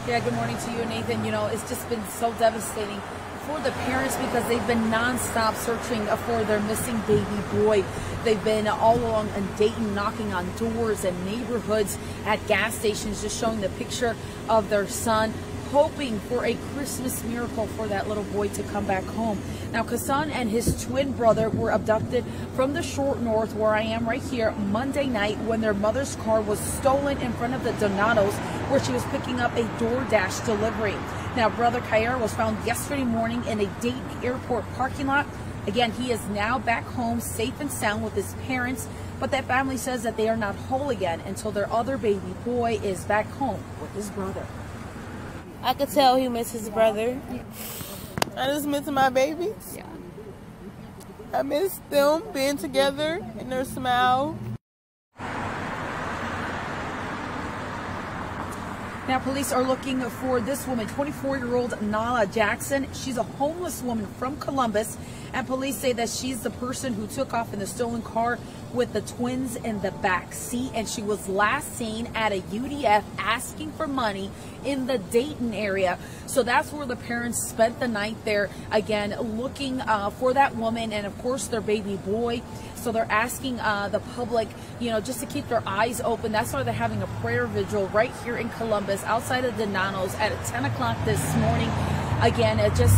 Yeah, good morning to you, Nathan. You know, it's just been so devastating for the parents because they've been nonstop searching for their missing baby boy. They've been all along in Dayton knocking on doors and neighborhoods, at gas stations, just showing the picture of their son, hoping for a Christmas miracle for that little boy to come back home. Now, Kasan and his twin brother were abducted from the Short North, where I am right here, Monday night when their mother's car was stolen in front of the Donatos, where she was picking up a DoorDash delivery. Now, brother Kair was found yesterday morning in a Dayton airport parking lot. Again, he is now back home safe and sound with his parents, but that family says that they are not whole again until their other baby boy is back home with his brother. I could tell he missed his brother. I just miss my babies. Yeah. I miss them being together and their smile. Now, police are looking for this woman, 24-year-old Nala Jackson. She's a homeless woman from Columbus, and police say that she's the person who took off in the stolen car with the twins in the back seat, and she was last seen at a UDF asking for money in the Dayton area. So that's where the parents spent the night there, again, looking for that woman and, of course, their baby boy. So they're asking the public, you know, just to keep their eyes open. That's why they're having a prayer vigil right here in Columbus, outside of Donatos at 10 o'clock this morning. Again, just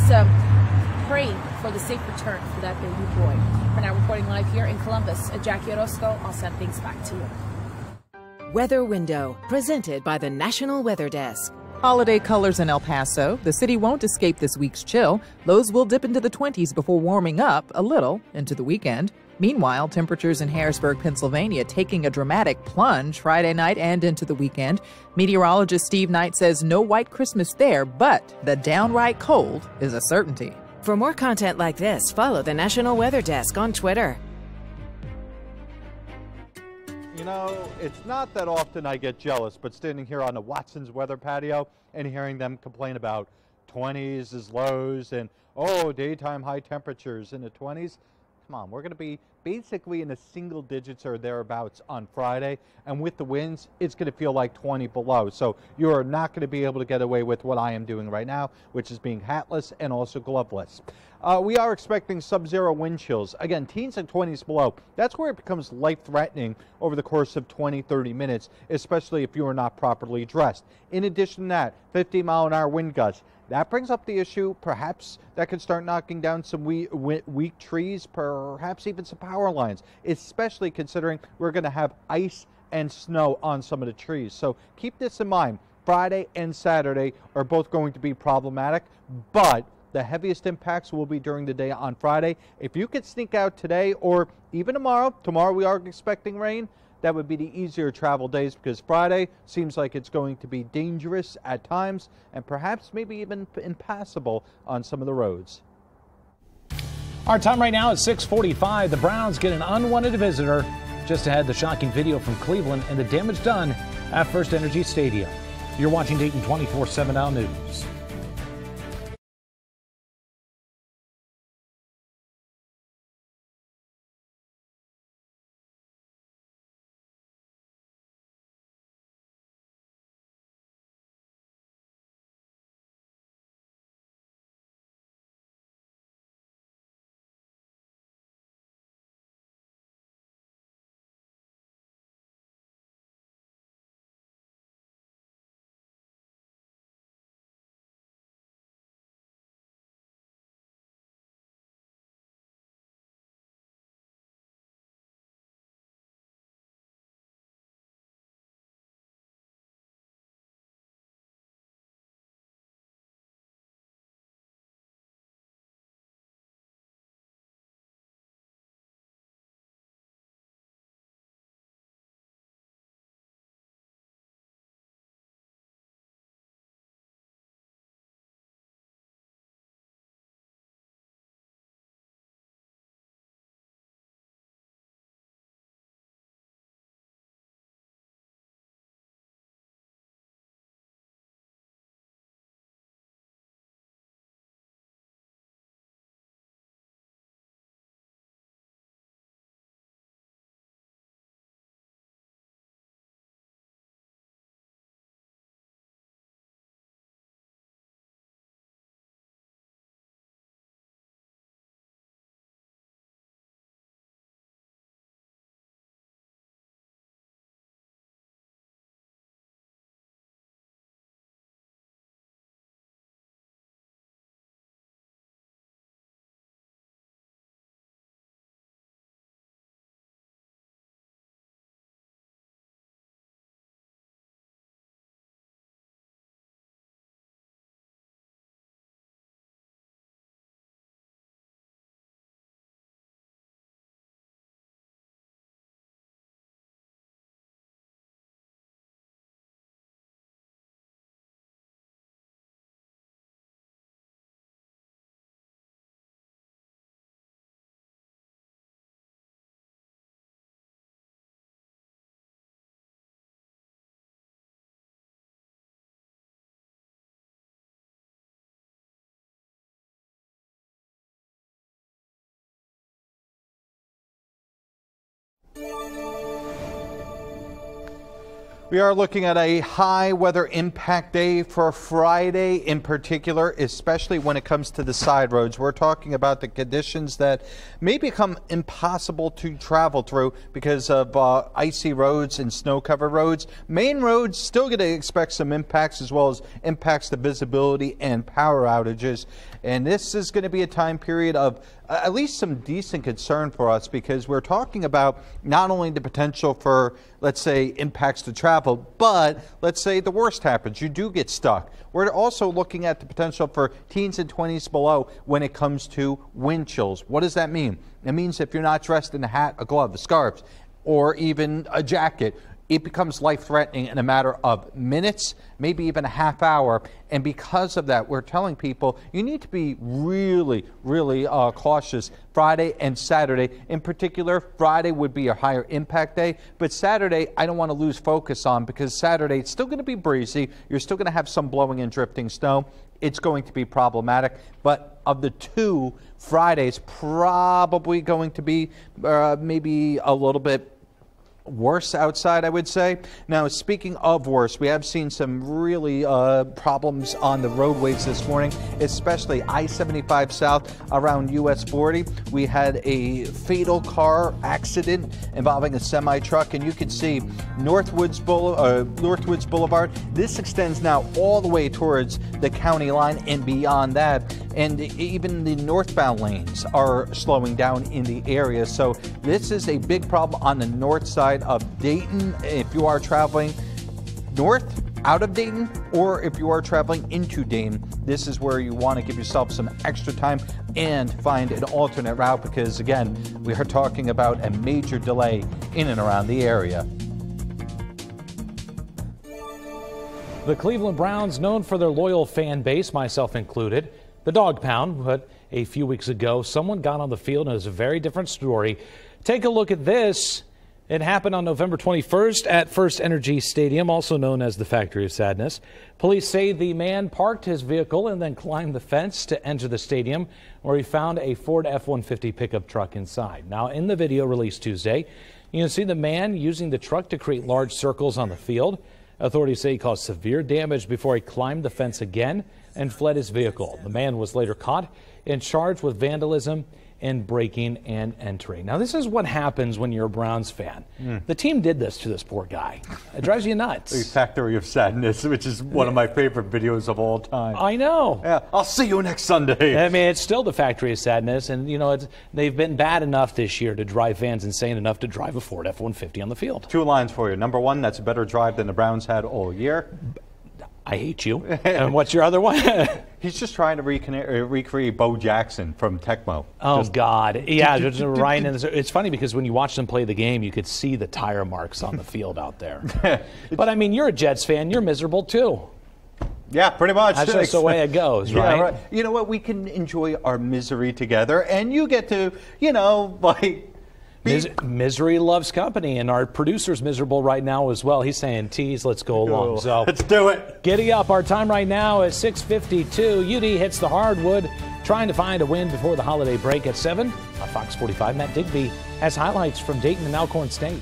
praying for the safe return for that baby boy. For now, reporting live here in Columbus, Jackie Orozco, I'll send things back to you. Weather Window, presented by the National Weather Desk. Holiday colors in El Paso. The city won't escape this week's chill. Lows will dip into the 20s before warming up a little into the weekend. Meanwhile, temperatures in Harrisburg, Pennsylvania taking a dramatic plunge Friday night and into the weekend. Meteorologist Steve Knight says no white Christmas there, but the downright cold is a certainty. For more content like this, follow the National Weather Desk on Twitter. You know, it's not that often I get jealous, but standing here on the Watson's weather patio and hearing them complain about 20s as lows and, oh, daytime high temperatures in the 20s. Come on, we're going to be basically in the single digits or thereabouts on Friday, and with the winds, it's going to feel like 20 below. So you are not going to be able to get away with what I am doing right now, which is being hatless and also gloveless. We are expecting sub-zero wind chills. Again, teens and 20s below. That's where it becomes life-threatening over the course of 20, 30 minutes, especially if you are not properly dressed. In addition to that, 50-mile-an-hour wind gusts. That brings up the issue, perhaps that could start knocking down some weak trees, perhaps even some power lines, especially considering we're going to have ice and snow on some of the trees. So keep this in mind. Friday and Saturday are both going to be problematic, but the heaviest impacts will be during the day on Friday. If you could sneak out today or even tomorrow we are expecting rain, that would be the easier travel days, because Friday seems like it's going to be dangerous at times and perhaps maybe even impassable on some of the roads. Our time right now is 6:45. The Browns get an unwanted visitor. Just ahead, the shocking video from Cleveland and the damage done at First Energy Stadium. You're watching Dayton 24/7 Now News. We are looking at a high weather impact day for Friday in particular, especially when it comes to the side roads. We're talking about the conditions that may become impossible to travel through because of icy roads and snow-covered roads. Main roads still going to expect some impacts, as well as impacts to visibility and power outages. And this is going to be a time period of at least some decent concern for us, because we're talking about not only the potential for, let's say, impacts to travel, but let's say the worst happens. You do get stuck. We're also looking at the potential for teens and 20s below when it comes to wind chills. What does that mean? It means if you're not dressed in a hat, a glove, a scarf, or even a jacket, it becomes life-threatening in a matter of minutes, maybe even a half hour. And because of that, we're telling people you need to be really, really cautious Friday and Saturday. In particular, Friday would be a higher impact day, but Saturday I don't want to lose focus on, because Saturday it's still going to be breezy. You're still going to have some blowing and drifting snow. It's going to be problematic, but of the two, Friday's probably going to be maybe a little bit worse outside, I would say. Now, speaking of worse, we have seen some really problems on the roadways this morning, especially I-75 south around US 40. We had a fatal car accident involving a semi-truck, and you can see Northwoods Boulevard. This extends now all the way towards the county line and beyond that. And even the northbound lanes are slowing down in the area. So this is a big problem on the north side of Dayton. If you are traveling north out of Dayton, or if you are traveling into Dayton, this is where you want to give yourself some extra time and find an alternate route, because again, we are talking about a major delay in and around the area. The Cleveland Browns, known for their loyal fan base, myself included, the dog pound, but a few weeks ago, someone got on the field and it was a very different story. Take a look at this. It happened on November 21st at First Energy Stadium, also known as the Factory of Sadness. Police say the man parked his vehicle and then climbed the fence to enter the stadium, where he found a Ford F-150 pickup truck inside. Now, in the video released Tuesday, you can see the man using the truck to create large circles on the field. Authorities say he caused severe damage before he climbed the fence again and fled his vehicle. The man was later caught and charged with vandalism and breaking and entering. Now, this is what happens when you're a Browns fan. The team did this to this poor guy. It drives you nuts. The Factory of Sadness, which is one of my favorite videos of all time. I know. Yeah, I'll see you next Sunday. I mean, it's still the Factory of Sadness, and you know, they've been bad enough this year to drive fans insane enough to drive a Ford F-150 on the field. Two lines for you. Number one, that's a better drive than the Browns had all year. I hate you. And what's your other one? He's just trying to recreate Bo Jackson from Tecmo. Oh, God. Yeah, right. It's funny because when you watch them play the game, you could see the tire marks on the field out there. But, I mean, you're a Jets fan. You're miserable, too. Yeah, pretty much. That's just the way it goes, right? Yeah, right? You know what? We can enjoy our misery together, and you get to, you know, like... Misery loves company, and our producer's miserable right now as well. He's saying, tease, let's go along. So let's do it. Giddy up. Our time right now is 6:52. UD hits the hardwood, trying to find a win before the holiday break at 7 on Fox 45. Matt Digby has highlights from Dayton and Alcorn State.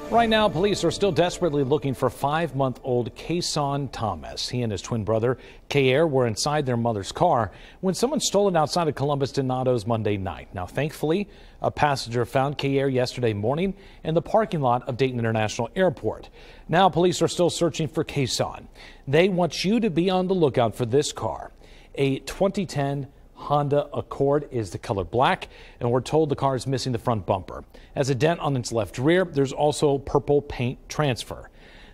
Right now, police are still desperately looking for 5-month-old Kason Thomas. He and his twin brother, Kair, were inside their mother's car when someone stole it outside of Columbus Donato's Monday night. Now, thankfully, a passenger found Kair yesterday morning in the parking lot of Dayton International Airport. Now, police are still searching for Kason. They want you to be on the lookout for this car. A 2010 Honda Accord is the color black, and we're told the car is missing the front bumper. Has a dent on its left rear. There's also purple paint transfer.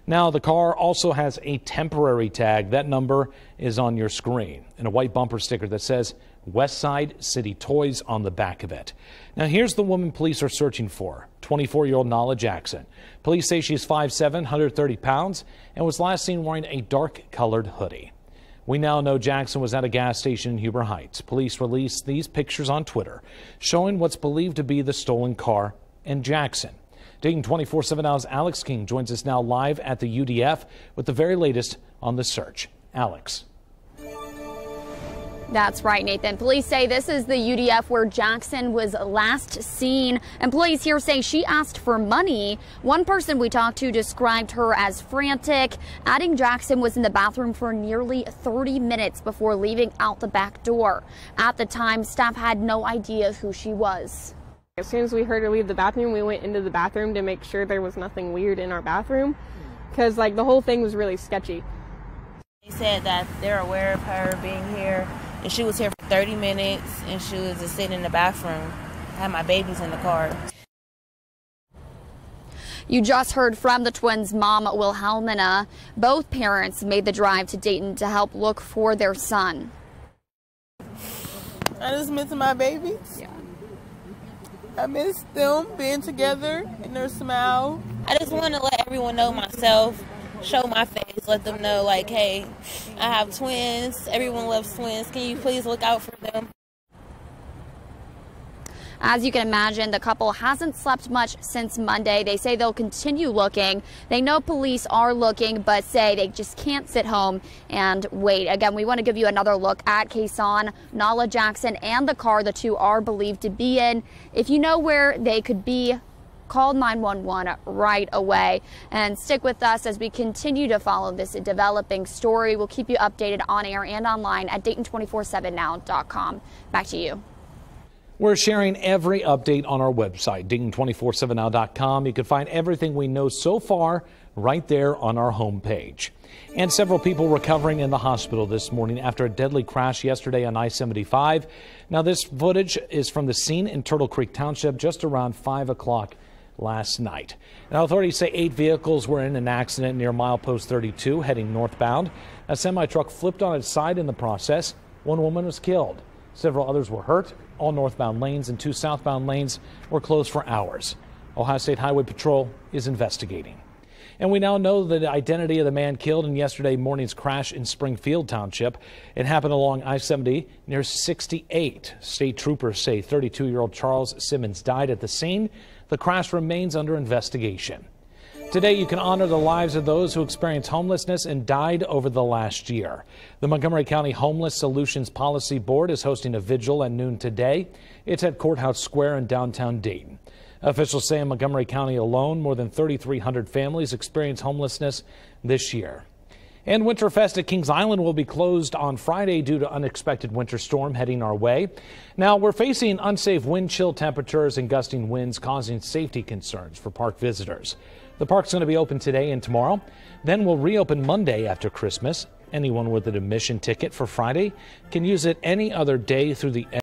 Now, the car also has a temporary tag. That number is on your screen, and a white bumper sticker that says Westside City Toys on the back of it. Now, here's the woman police are searching for, 24-year-old Nala Jackson. Police say she's 5'7", 130 pounds, and was last seen wearing a dark-colored hoodie. We now know Jackson was at a gas station in Huber Heights. Police released these pictures on Twitter showing what's believed to be the stolen car and Jackson. Dayton 24/7 Now's Alex King joins us now live at the UDF with the very latest on the search. Alex. That's right, Nathan. Police say this is the UDF where Jackson was last seen. Employees here say she asked for money. One person we talked to described her as frantic, adding Jackson was in the bathroom for nearly 30 minutes before leaving out the back door. At the time, staff had no idea who she was. As soon as we heard her leave the bathroom, we went into the bathroom to make sure there was nothing weird in our bathroom, because the whole thing was really sketchy. They said that they're aware of her being here, and she was here for 30 minutes, and she was just sitting in the bathroom. I had my babies in the car. You just heard from the twins' mom, Wilhelmina. Both parents made the drive to Dayton to help look for their son. I just miss my babies. Yeah. I miss them being together and their smile. I just want to let everyone know myself, show my face, let them know, hey, I have twins. Everyone loves twins. Can you please look out for them? As you can imagine, the couple hasn't slept much since Monday. They say they'll continue looking. They know police are looking, but say they just can't sit home and wait. Again, we want to give you another look at Kason, Nala Jackson, and the car the two are believed to be in. If you know where they could be, call 911 right away, and stick with us as we continue to follow this developing story. We'll keep you updated on air and online at Dayton247now.com. Back to you. We're sharing every update on our website, Dayton247now.com. You can find everything we know so far right there on our homepage. And several people recovering in the hospital this morning after a deadly crash yesterday on I-75. Now, this footage is from the scene in Turtle Creek Township just around 5 o'clock last night. Now, authorities say 8 vehicles were in an accident near milepost 32 heading northbound. A semi-truck flipped on its side in the process. One woman was killed. Several others were hurt. All northbound lanes and 2 southbound lanes were closed for hours. Ohio State Highway Patrol is investigating. And we now know the identity of the man killed in yesterday morning's crash in Springfield Township. It happened along I-70 near 68. State troopers say 32-year-old Charles Simmons died at the scene. The crash remains under investigation. Today, you can honor the lives of those who experienced homelessness and died over the last year. The Montgomery County Homeless Solutions Policy Board is hosting a vigil at noon today. It's at Courthouse Square in downtown Dayton. Officials say in Montgomery County alone, more than 3,300 families experienced homelessness this year. And Winterfest at Kings Island will be closed on Friday due to unexpected winter storm heading our way. Now, we're facing unsafe wind chill temperatures and gusting winds causing safety concerns for park visitors. The park's going to be open today and tomorrow. Then we'll reopen Monday after Christmas. Anyone with an admission ticket for Friday can use it any other day through the end.